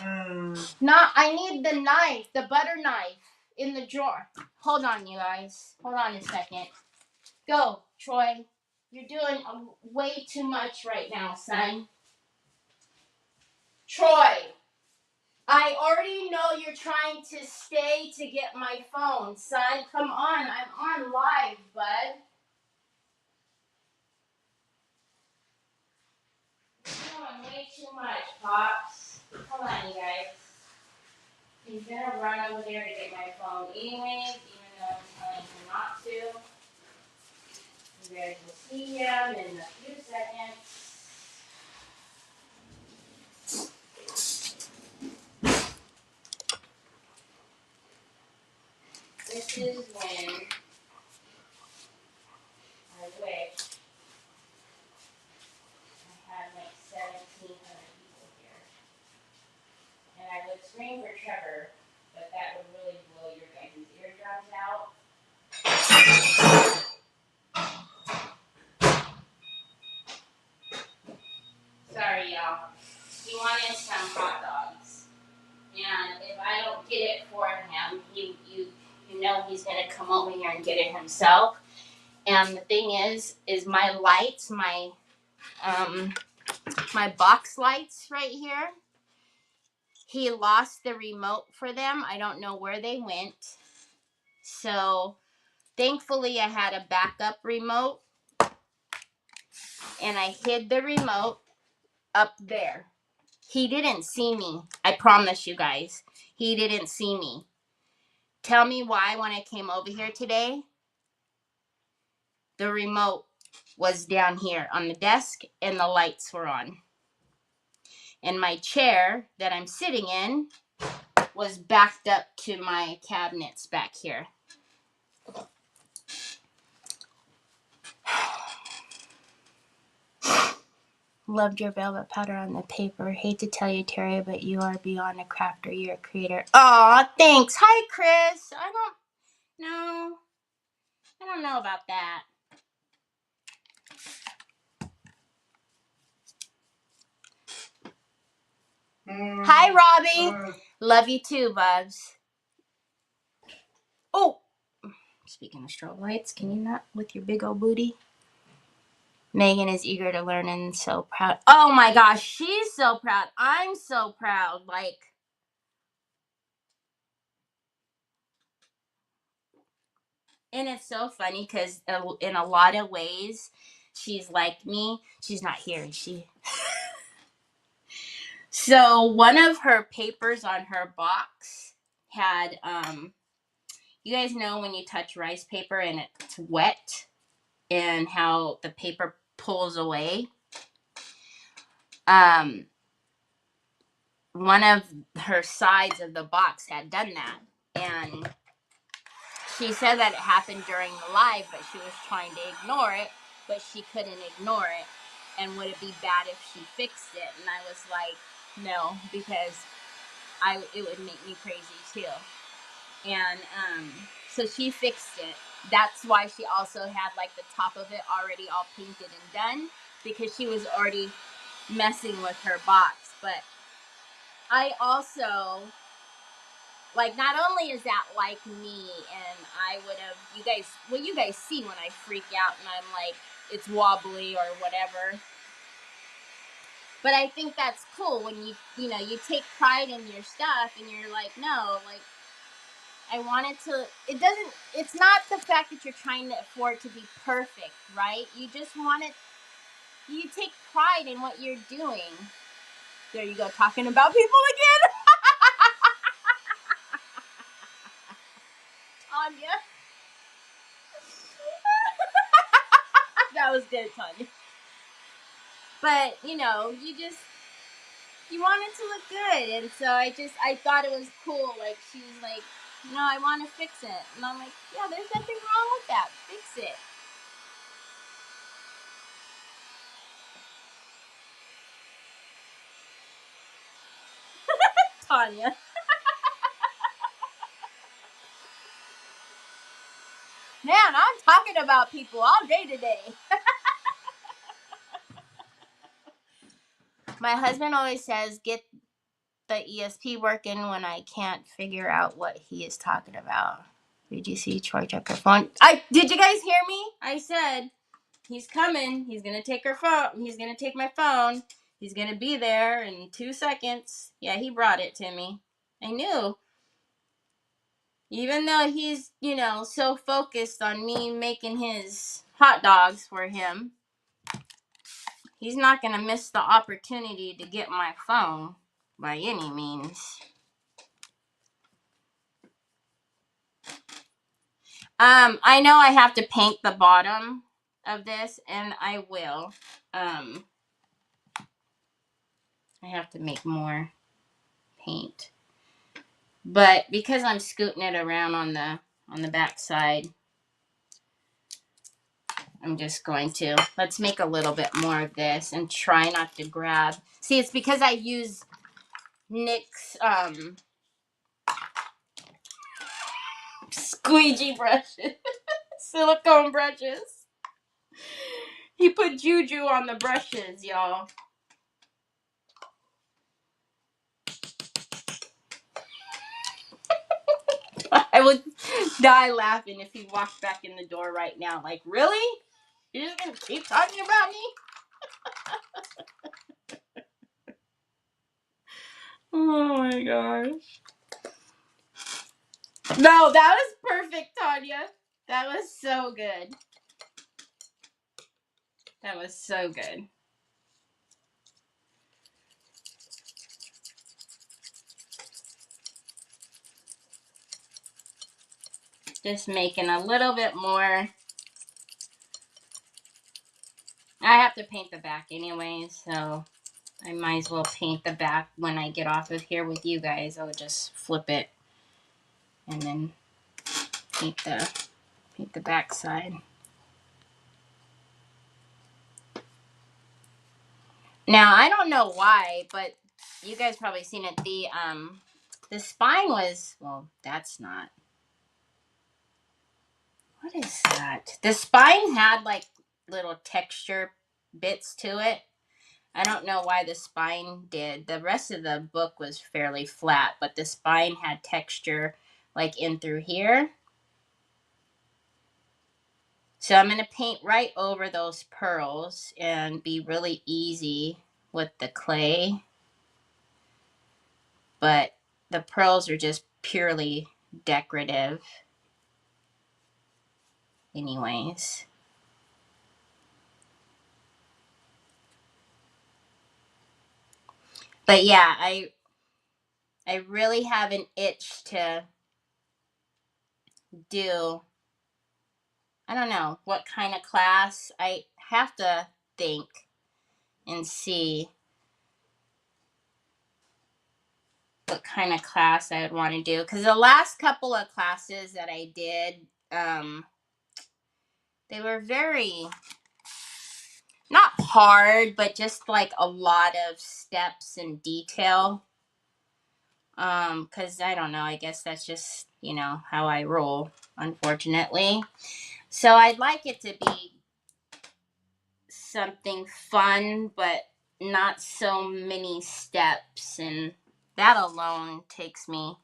I need the knife, the butter knife in the drawer. Hold on, you guys. Hold on a second. Go, Troy. You're doing way too much right now, son. Troy, I already know you're trying to stay to get my phone, son. Come on, I'm on live, bud. You're doing way too much, Pops. Hold on, you guys. He's gonna run over there to get my phone anyways, even though I'm telling him not to. You guys will see him in a few seconds. This is when I wish I had like 1,700 people here. And I would scream for Trevor, but that would really blow your guys' eardrums out. Sorry, y'all. He wanted some hot dogs. And if I don't get it for him, you know he's going to come over here and get it himself. And the thing is my lights, my box lights right here, he lost the remote for them. I don't know where they went. So thankfully I had a backup remote, and I hid the remote up there. He didn't see me. I promise you guys. He didn't see me. Tell me why when I came over here today, the remote was down here on the desk and the lights were on. And my chair that I'm sitting in was backed up to my cabinets back here. Loved your velvet powder on the paper. Hate to tell you, Terry, but you are beyond a crafter. You're a creator. Aw, thanks. Hi, Chris. I don't know about that. Hi, Robbie. Love you too, Bubs. Oh, speaking of strobe lights, can you not with your big old booty? Megan is eager to learn and so proud. Oh my gosh, she's so proud. I'm so proud. Like, and it's so funny because in a lot of ways, she's like me. She's not here, is she? So one of her papers on her box had, you guys know when you touch rice paper and it's wet and how the paper pulls away? One of her sides of the box had done that. And she said that it happened during the live, but she was trying to ignore it, but she couldn't ignore it. And would it be bad if she fixed it? And I was like, no, because it would make me crazy too. And so she fixed it. That's why she also had like the top of it already all painted and done, because she was already messing with her box. But I also, like, not only is that like me, and I would have, you guys see when I freak out and I'm like, it's wobbly or whatever. But I think that's cool when you take pride in your stuff and you're like, no, like, I want it to, it's not the fact that you're trying for it to be perfect, right? You just want it, you take pride in what you're doing. There you go, talking about people again. Tanya. That was good, Tanya. But, you want it to look good. And so I thought it was cool. Like, she was like, no, I want to fix it. And I'm like, yeah, there's nothing wrong with that. Fix it. Tanya. Man, I'm talking about people all day today. My husband always says, get the ESP working when I can't figure out what he is talking about. Did you see Troy took her phone? Did you guys hear me? I said, he's coming. He's going to take her phone. He's going to take my phone. He's going to be there in 2 seconds. Yeah, he brought it to me. I knew. Even though he's, so focused on me making his hot dogs for him, he's not going to miss the opportunity to get my phone by any means. I know I have to paint the bottom of this, and I will. I have to make more paint. But because I'm scooting it around on the back side, I'm just going to, let's make a little bit more of this and try not to grab. See, it's because I use Nick's squeegee brushes, silicone brushes. He put juju on the brushes, y'all. I would die laughing if he walked back in the door right now. Like, really? You're just gonna keep talking about me? Oh my gosh. No, that was perfect, Tanya. That was so good. That was so good. Just making a little bit more. I have to paint the back anyway, so I might as well paint the back when I get off of here with you guys. I'll just flip it and then paint the back side. Now, I don't know why, but you guys probably seen it. The spine was, well, that's not. What is that? The spine had like little texture bits to it. I don't know why the spine did. The rest of the book was fairly flat, but the spine had texture like in through here. So I'm going to paint right over those pearls and be really easy with the clay. But the pearls are just purely decorative anyways. But yeah, I really have an itch to do, I don't know what kind of class. I have to think and see what kind of class I would want to do, because the last couple of classes that I did, they were very, not hard, but just like a lot of steps and detail. Because I don't know, I guess that's just, how I roll, unfortunately. So I'd like it to be something fun, but not so many steps, and that alone takes me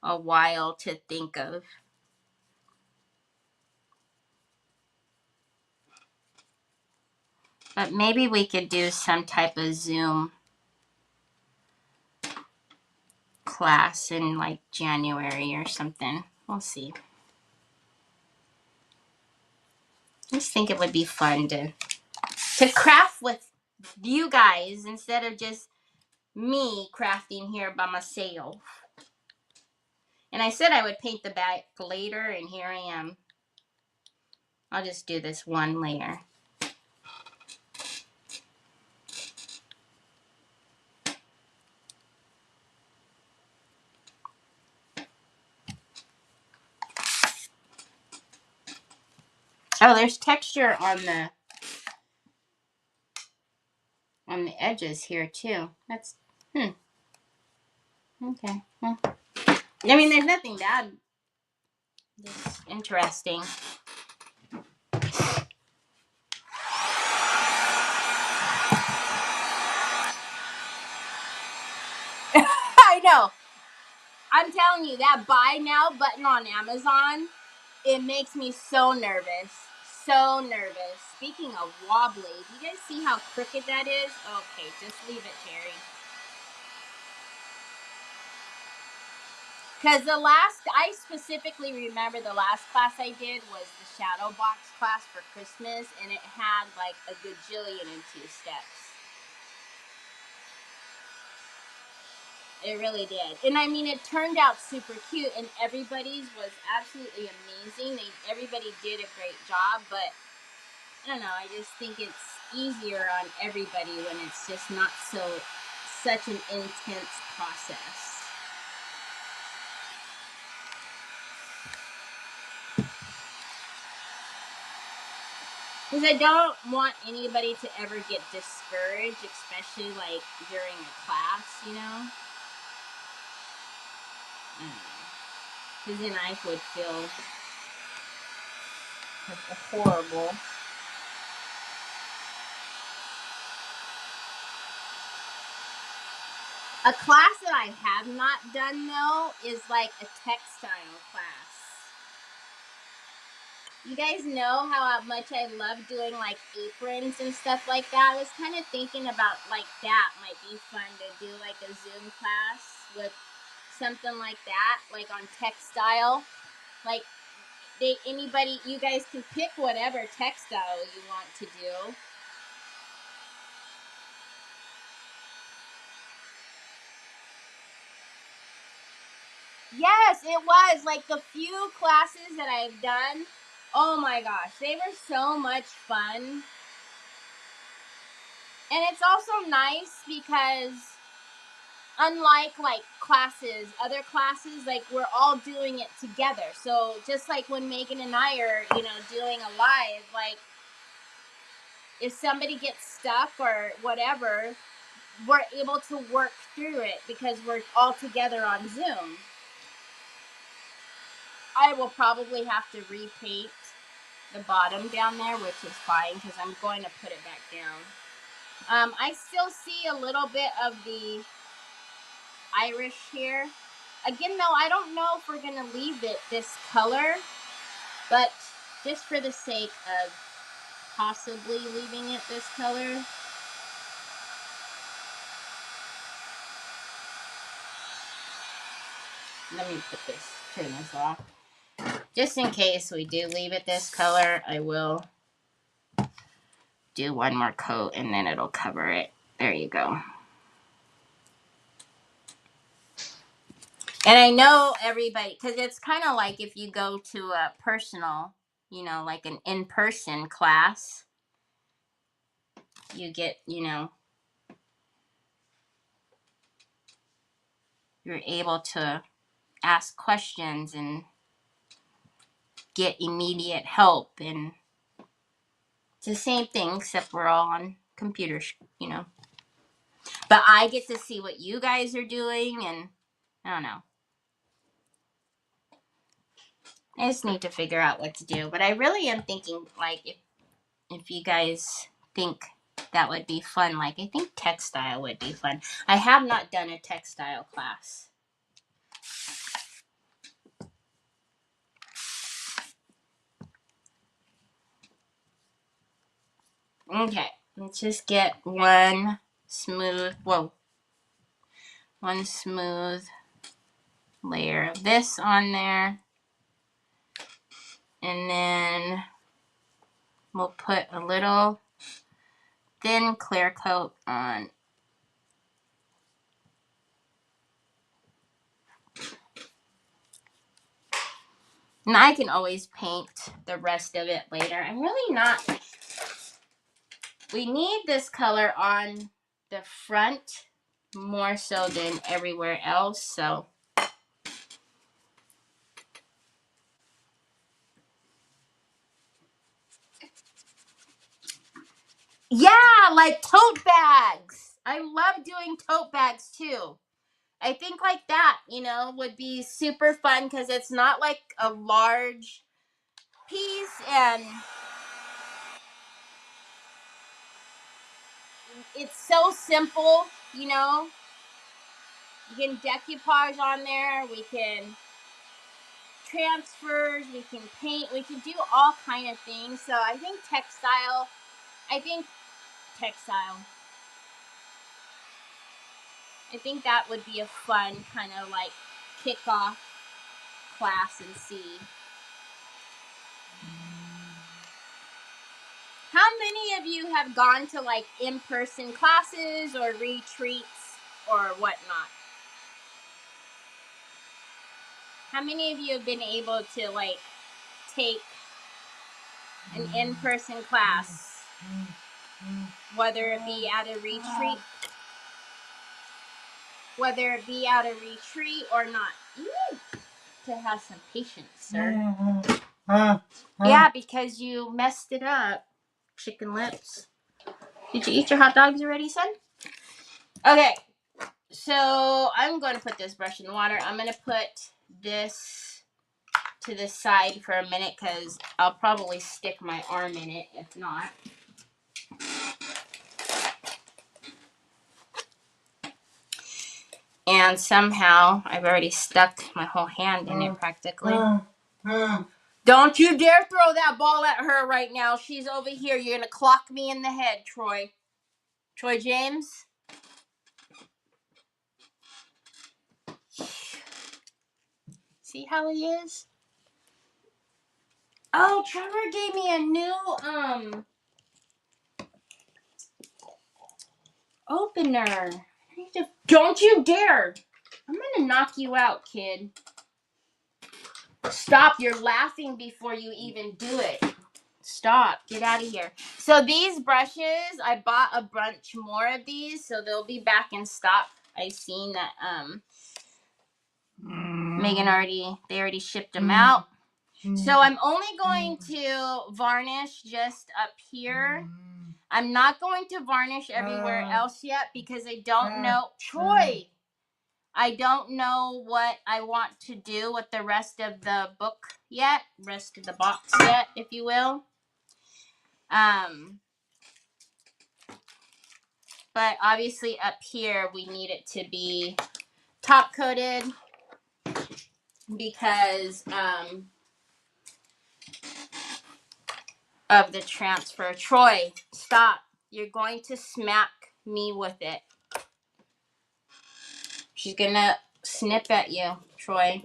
a while to think of. But maybe we could do some type of Zoom class in like January or something. We'll see. I just think it would be fun to craft with you guys instead of just me crafting here by myself. And I said I would paint the back later, and here I am. I'll just do this one layer. Oh, there's texture on the edges here too. That's okay. Well, I mean, there's nothing bad. Just interesting. I know. I'm telling you, that buy now button on Amazon, it makes me so nervous. So nervous. Speaking of wobbly, do you guys see how crooked that is? Okay, just leave it, Terry. Because I specifically remember the last class I did was the shadow box class for Christmas, and it had like a gajillion and 2 steps. It really did. And I mean, it turned out super cute, and everybody's was absolutely amazing. Everybody did a great job, but I don't know, I just think it's easier on everybody when it's just not such an intense process. Because I don't want anybody to ever get discouraged, especially like during a class, Because then I would feel horrible. A class that I have not done though is like a textile class. You guys know how much I love doing like aprons and stuff like that. I was kind of thinking about like that might be fun to do like a Zoom class with something like that, like on textile. Like you guys can pick whatever textile you want to do. Yes, it was like the few classes that I've done. Oh my gosh, they were so much fun. And it's also nice because unlike like other classes, like we're all doing it together. So just like when Megan and I are, doing a live, like if somebody gets stuck or whatever, we're able to work through it because we're all together on Zoom. I will probably have to repaint the bottom down there, which is fine because I'm going to put it back down. I still see a little bit of the Irish here. Again, though, I don't know if we're going to leave it this color, but just for the sake of possibly leaving it this color. Let me turn this off. Just in case we do leave it this color, I will do one more coat and then it'll cover it. There you go. And I know everybody, because it's kind of like if you go to a personal, you know, like an in-person class, you get, you know, you're able to ask questions and get immediate help. And it's the same thing, except we're all on computers, you know. But I get to see what you guys are doing, and I don't know. I just need to figure out what to do. But I really am thinking, like, if you guys think that would be fun, like, I think textile would be fun. I have not done a textile class. Okay, let's just get one smooth layer of this on there. And then we'll put a little thin clear coat on. And I can always paint the rest of it later. I'm really not. We need this color on the front more so than everywhere else, so. Yeah, like tote bags. I love doing tote bags too. I think like that, you know, would be super fun because it's not like a large piece and it's so simple, you know. You can decoupage on there. We can transfers. We can paint. We can do all kind of things. So I think textile. I think that would be a fun kind of like kickoff class and see. How many of you have gone to like in-person classes or retreats or whatnot? How many of you have been able to like take an in-person class, whether it be at a retreat or not? You need to have some patience, sir. Yeah, because you messed it up. Chicken lips. Did you eat your hot dogs already, son? Okay, so I'm going to put this brush in the water. I'm going to put this to the side for a minute because I'll probably stick my arm in it if not. And somehow I've already stuck my whole hand in it practically. Don't you dare throw that ball at her right now. She's over here. You're going to clock me in the head, Troy. Troy James. See how he is? Oh, Trevor gave me a new opener. Don't you dare. I'm going to knock you out, kid. Stop. You're laughing before you even do it. Stop. Get out of here. So these brushes, I bought a bunch more of these, so they'll be back in stock. I've seen that Megan already shipped them out. So I'm only going to varnish just up here. I'm not going to varnish everywhere else yet because I don't know. Troy, I don't know what I want to do with the rest of the book yet. Rest of the box yet, if you will. But obviously up here we need it to be top coated because of the transfer. Troy, stop. You're going to smack me with it. She's gonna snip at you, Troy.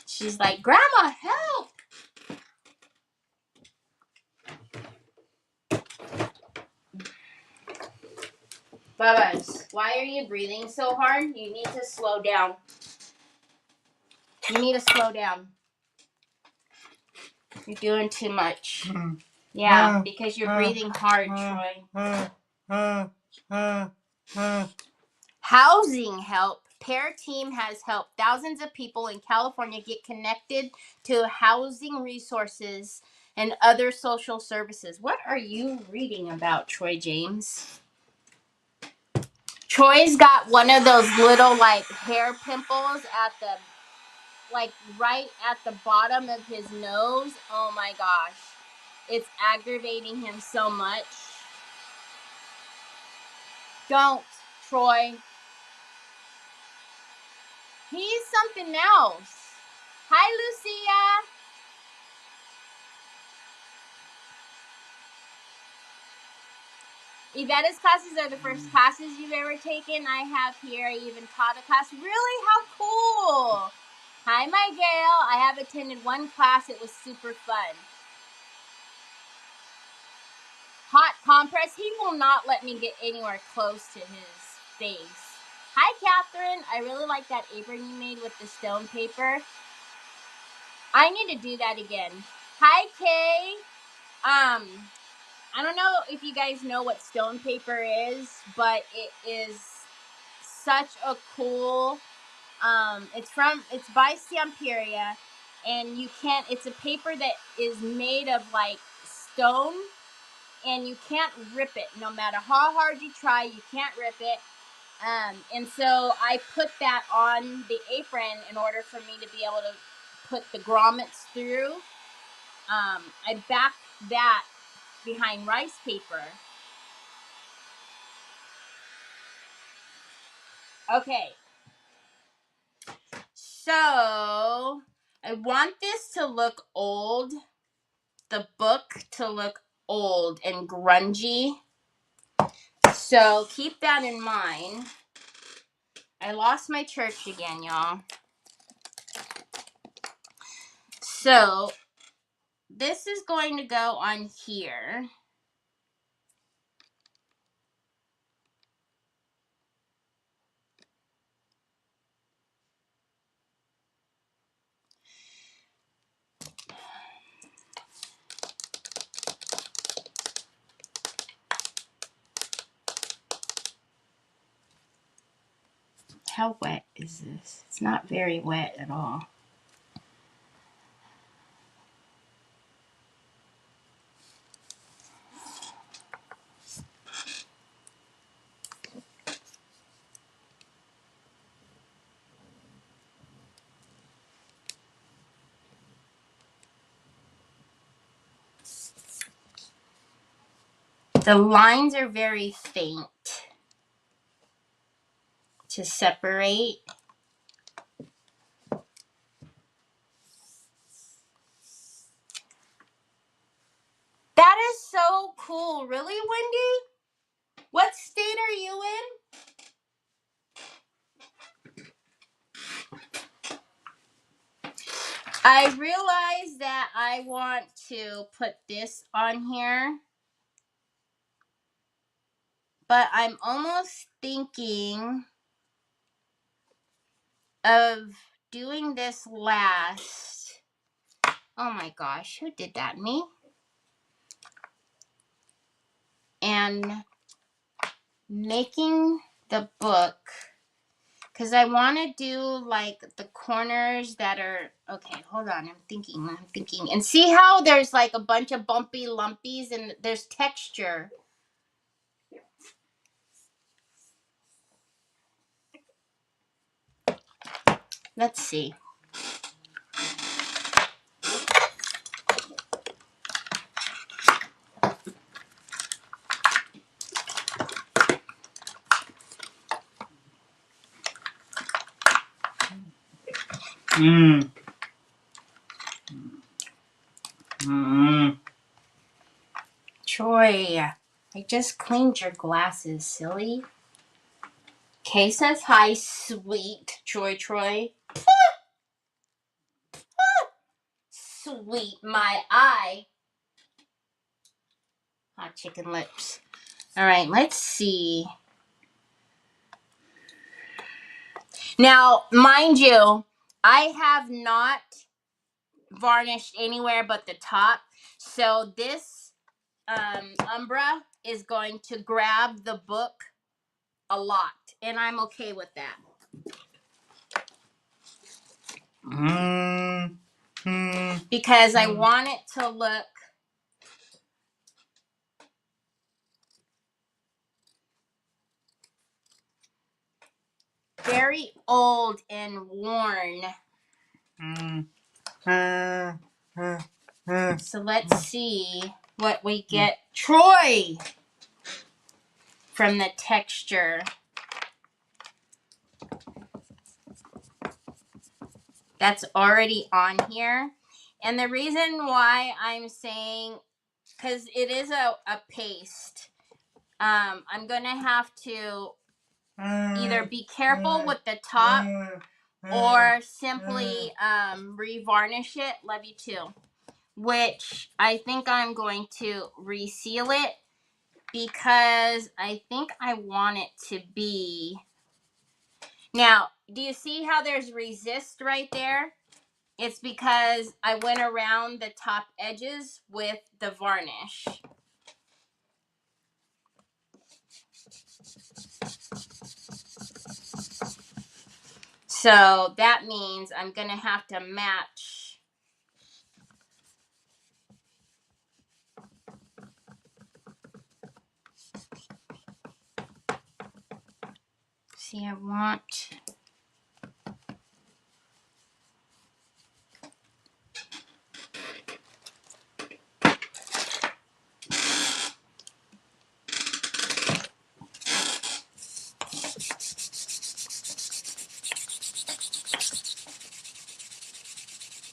She's like, Grandma, help! Bubba's, why are you breathing so hard? You need to slow down. You need to slow down. You're doing too much. Yeah, because you're breathing hard, Troy. Housing help. Pear Team has helped thousands of people in California get connected to housing resources and other social services. What are you reading about, Troy James? Troy's got one of those little like hair pimples at the like right at the bottom of his nose. Oh my gosh. It's aggravating him so much. Don't, Troy. He's something else. Hi, Lucia. Yvette's classes are the first classes you've ever taken. I have here. I even taught a class. Really? How cool. Hi, my Gail. I have attended one class. It was super fun. Hot compress. He will not let me get anywhere close to his face. Hi, Catherine. I really like that apron you made with the stone paper. I need to do that again. Hi, Kay. I don't know if you guys know what stone paper is, but it is such a cool, it's by Stamperia, and it's a paper that is made of like stone, and you can't rip it. No matter how hard you try, you can't rip it. And so I put that on the apron in order for me to be able to put the grommets through. I back that behind rice paper. Okay. So I want this to look old, the book to look old and grungy. So keep that in mind. I lost my church again, y'all. So this is going to go on here. How wet is this? It's not very wet at all. The lines are very faint to separate. That is so cool. Really, Wendy? What state are you in? I realize that I want to put this on here, but I'm almost thinking of doing this last. Oh my gosh, who did that? Me? And making the book, Because I want to do like the corners that are, okay, hold on. I'm thinking. And see how there's like a bunch of bumpy lumpies and there's texture. Let's see. Mmm. Mmm. Troy, I just cleaned your glasses, silly. Kay says hi, sweet Troy. Sweet my eye. Hot chicken lips. All right, let's see. Now, mind you, I have not varnished anywhere but the top. So this Umbra is going to grab the book a lot. And I'm okay with that. Because I want it to look very old and worn. So let's see what we get. Troy! From the texture. That's already on here. And the reason why I'm saying, because it is a paste, I'm going to have to either be careful with the top or simply revarnish it. Love you too. Which I think I'm going to reseal it because I think I want it to be. Now, do you see how there's resist right there? It's because I went around the top edges with the varnish. So that means I'm going to have to match. See, I want.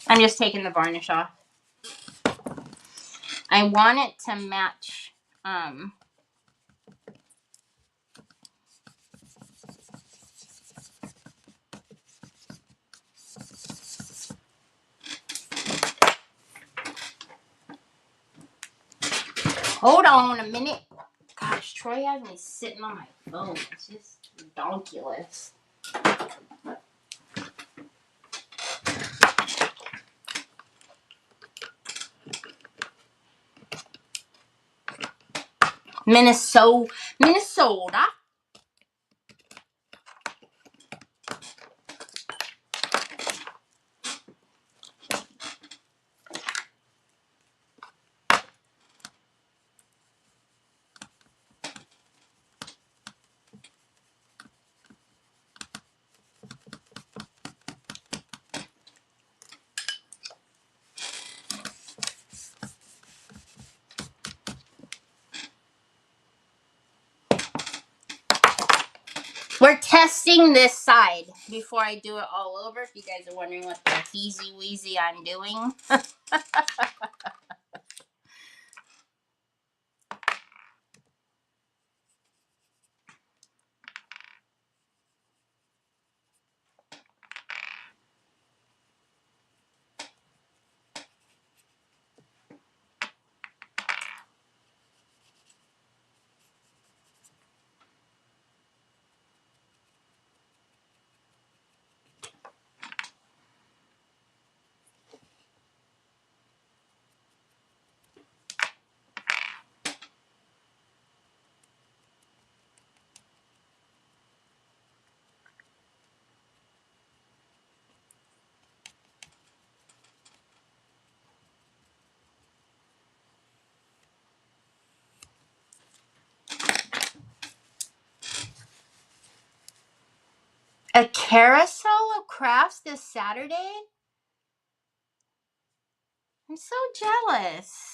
I'm just taking the varnish off. I want it to match. Hold on a minute. Gosh, Troy has me sitting on my phone. It's just redonkulous. Minnesota. We're testing this side before I do it all over. If you guys are wondering what the heezy weezy I'm doing. A carousel of crafts this Saturday? I'm so jealous.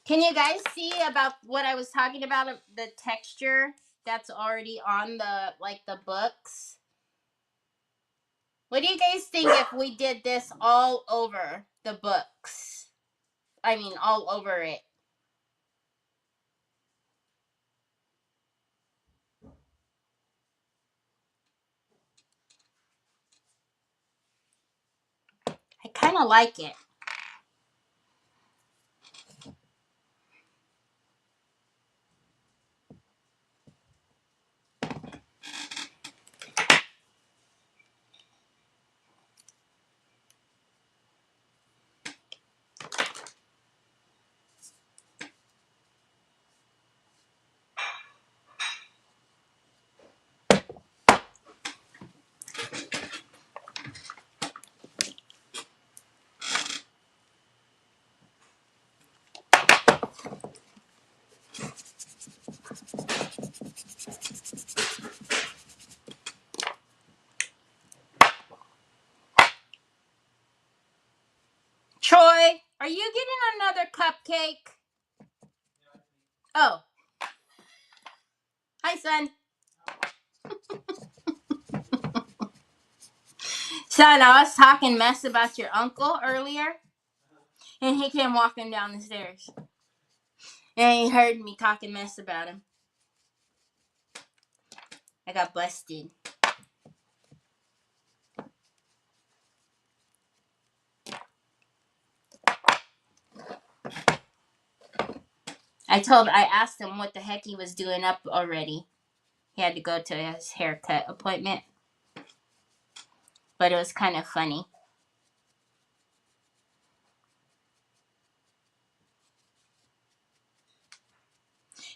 Can you guys see about what I was talking about, the texture that's already on the books? What do you guys think if we did this all over the books? I mean, all over it. I kind of like it. Troy, are you getting another cupcake? Oh. Hi, son. Son, I was talking mess about your uncle earlier, and he came walking down the stairs. And he heard me talking mess about him. I got busted. I asked him what the heck he was doing up already. He had to go to his haircut appointment. But it was kind of funny.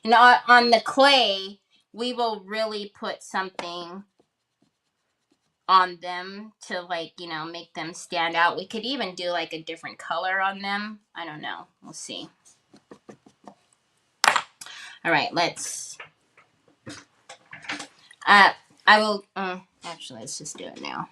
And on the clay, we will really put something on them to make them stand out. We could even do like a different color on them. I don't know. We'll see. All right, let's I will actually let's just do it now.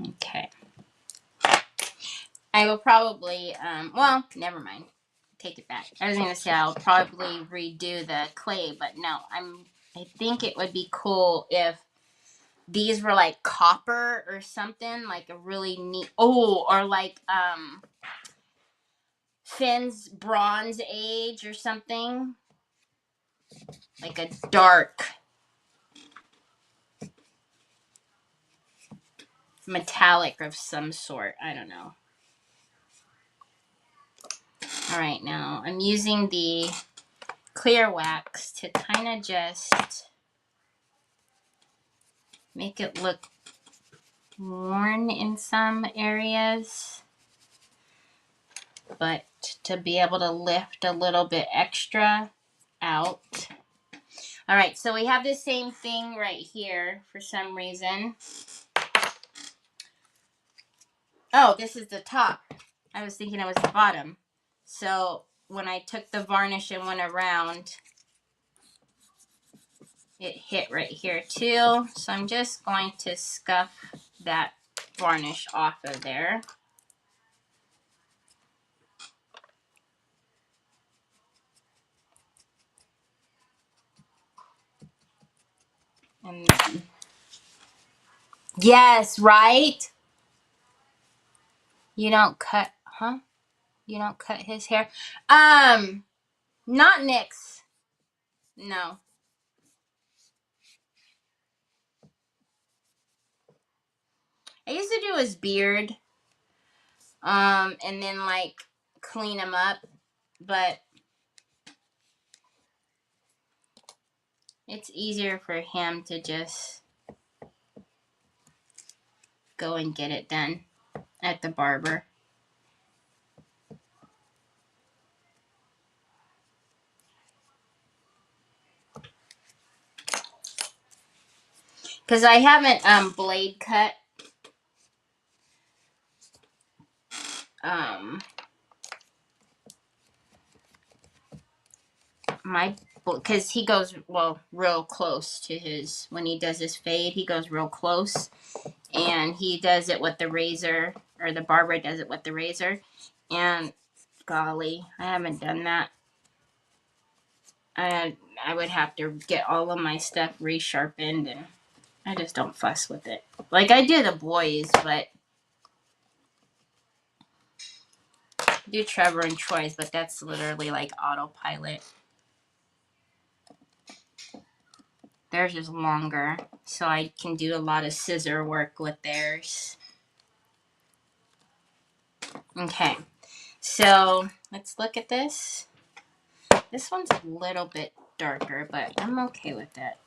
Okay. I will probably well, never mind. Take it back. I was gonna say I'll probably redo the clay, but no, I think it would be cool if these were like copper or something, like a really neat or like Finn's Bronze Age or something. Like a dark metallic of some sort. I don't know. Alright, now I'm using the clear wax to kind of just make it look worn in some areas, but to be able to lift a little bit extra out. All right, so we have the same thing right here for some reason. Oh, this is the top. I was thinking it was the bottom. So when I took the varnish and went around, it hit right here too. So I'm just going to scuff that varnish off of there. And then Yes, right? You don't cut, huh? You don't cut his hair? Not Nick's. No. I used to do his beard, and then like clean him up, but it's easier for him to just go and get it done at the barber. Because I haven't blade cut um my, because he goes, well, real close to his, when he does his fade, he goes real close, and he does it with the razor, or the barber does it with the razor, and golly, I haven't done that. I would have to get all of my stuff resharpened, and I just don't fuss with it. Like I do the boys, but I do Trevor and Troy's, but that's literally like autopilot. Theirs is longer, so I can do a lot of scissor work with theirs. Okay, so let's look at this. This one's a little bit darker, but I'm okay with that.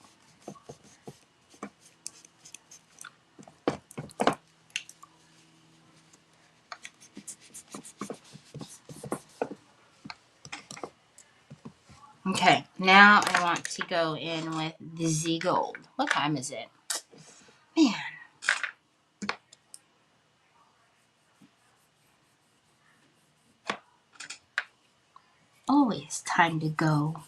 Okay, now I want to go in with the Z Gold. What time is it? Man. Always time to go.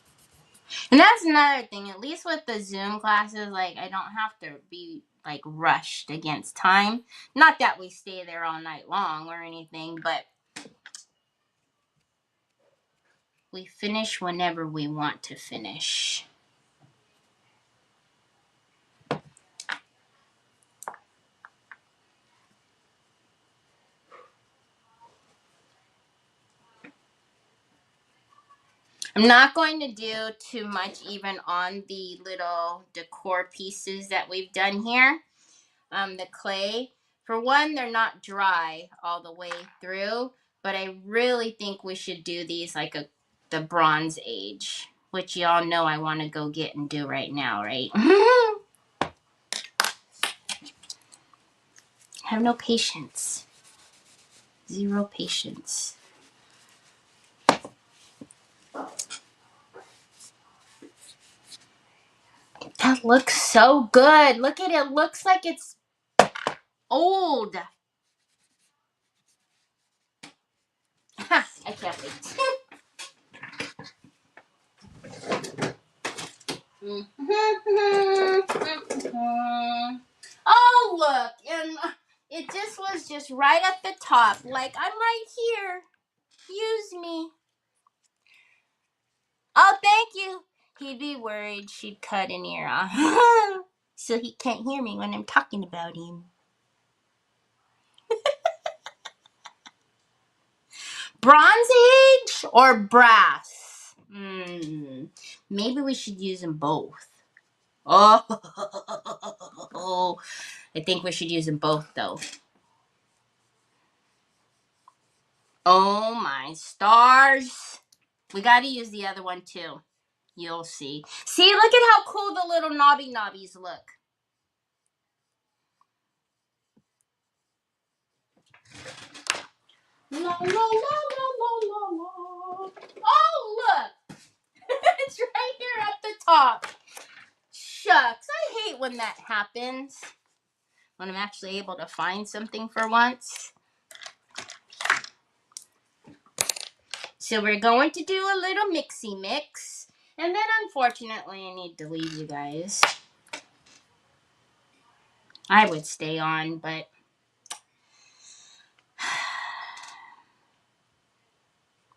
And that's another thing. At least with the Zoom classes, like I don't have to be like rushed against time. Not that we stay there all night long or anything, but we finish whenever we want to finish. I'm not going to do too much even on the little decor pieces that we've done here. The clay, for one, they're not dry all the way through, but I really think we should do these like the Bronze Age, which y'all know I want to go get and do right now, right? I have no patience. Zero patience. That looks so good. Look at it. Looks like it's old. Ha, I can't wait. Oh, look. And it just was just right at the top. Like, I'm right here. Use me. Oh, thank you. He'd be worried she'd cut an ear off. So he can't hear me when I'm talking about him. Bronze Age or brass? Maybe we should use them both. Oh, I think we should use them both, though. Oh, my stars. We got to use the other one, too. You'll see. See, look at how cool the little knobbies look. La, la, la, la, la, la. Oh, look. It's right here at the top. Shucks, I hate when that happens. When I'm actually able to find something for once. So we're going to do a little mixy mix. And then unfortunately I need to leave you guys. I would stay on, but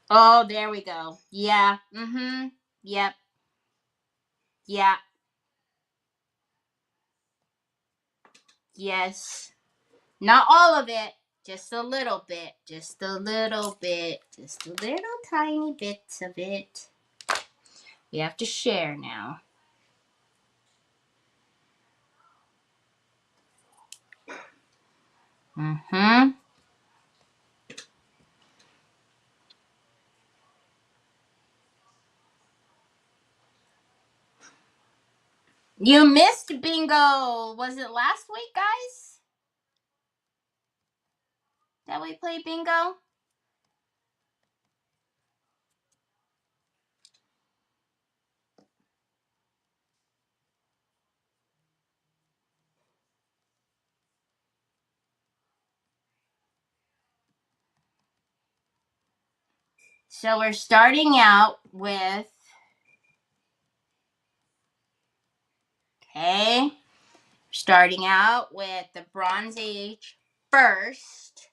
oh, there we go. Yeah. Yep. Yeah. Yes. Not all of it. Just a little bit. Just a little bit. Just a little tiny bits of it. We have to share now. Mm-hmm. You missed bingo. Was it last week, guys? That we played bingo? So we're starting out with, the Bronze Age first.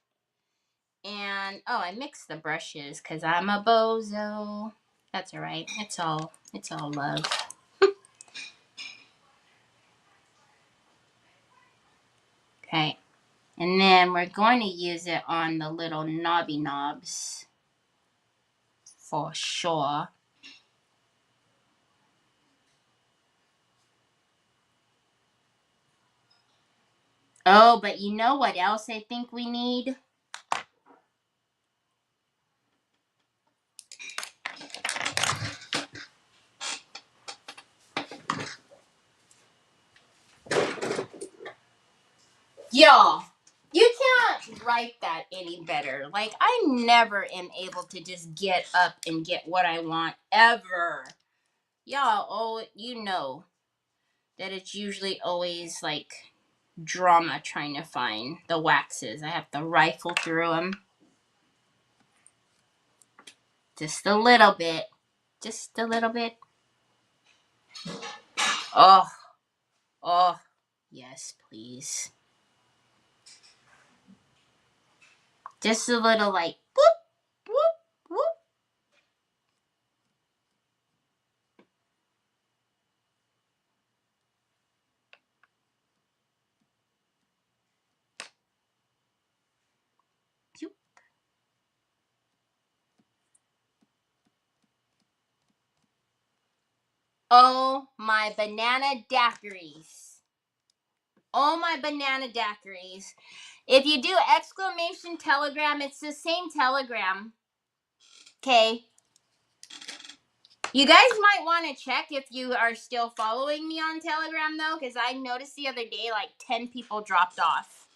And, oh, I mixed the brushes because I'm a bozo. That's all right. It's all love. Okay. And then we're going to use it on the little knobby knobs for sure. Oh, but you know what else I think we need? Y'all, you can't write that any better. Like, I never am able to just get up and get what I want, ever. Y'all, oh, you know that it's usually always, like, drama trying to find the waxes. I have to rifle through them. Just a little bit. Just a little bit. Oh, yes, please. Just a little, like, whoop, whoop, whoop. Oh, my banana daiquiris. Oh, my banana daiquiris. If you do exclamation telegram, it's the same telegram. Okay. You guys might want to check if you are still following me on Telegram, though, because I noticed the other day, like, 10 people dropped off.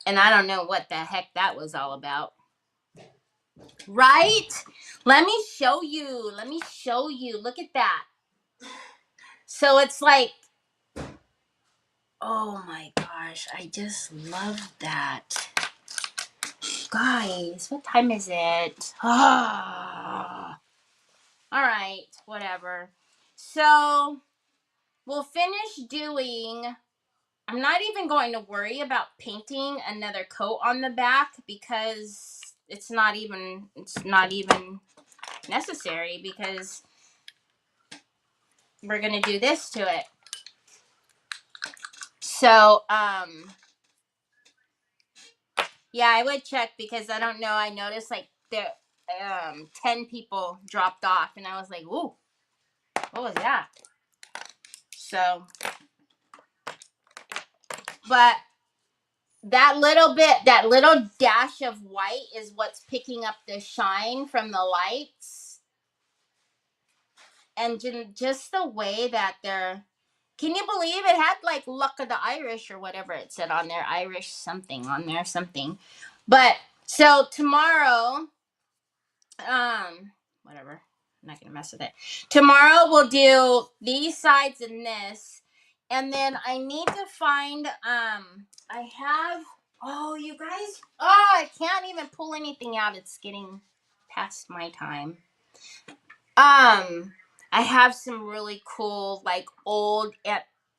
And I don't know what the heck that was all about. Right? Let me show you. Look at that. So it's like, oh my gosh, I just love that. Guys, what time is it? Ah. All right, whatever. So we'll finish doing. I'm not even going to worry about painting another coat on the back because it's not even necessary because we're going to do this to it. So, yeah, I would check because I don't know. I noticed like there 10 people dropped off and I was like, "Ooh. What was that?" So, but that little dash of white is what's picking up the shine from the lights. And just the way that they're, can you believe it had like Luck of the Irish or whatever it said on there, Irish something on there, something. But so tomorrow, whatever, I'm not gonna mess with it. Tomorrow we'll do these sides and this, and then I need to find, I have, oh, you guys, oh, I can't even pull anything out. It's getting past my time. I have some really cool, like, old,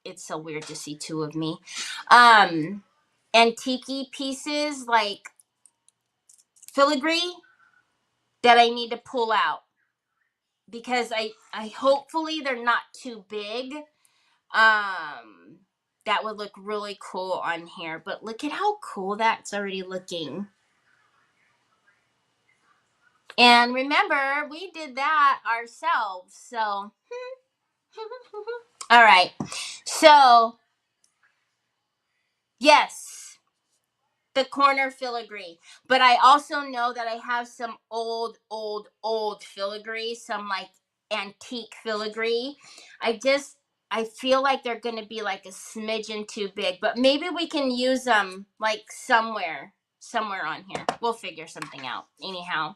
it's so weird to see two of me, antique pieces, like filigree, that I need to pull out because I hopefully they're not too big. that would look really cool on here. But look at how cool that's already looking. And remember, we did that ourselves. So, all right. So, yes, the corner filigree. But I also know that I have some old filigree, some like antique filigree. I feel like they're going to be like a smidgen too big, but maybe we can use them like somewhere on here. We'll figure something out. Anyhow,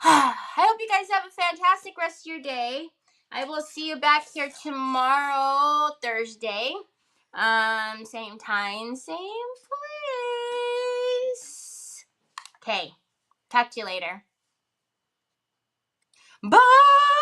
I hope you guys have a fantastic rest of your day. I will see you back here tomorrow, Thursday. Same time, same place. Okay. Talk to you later. Bye.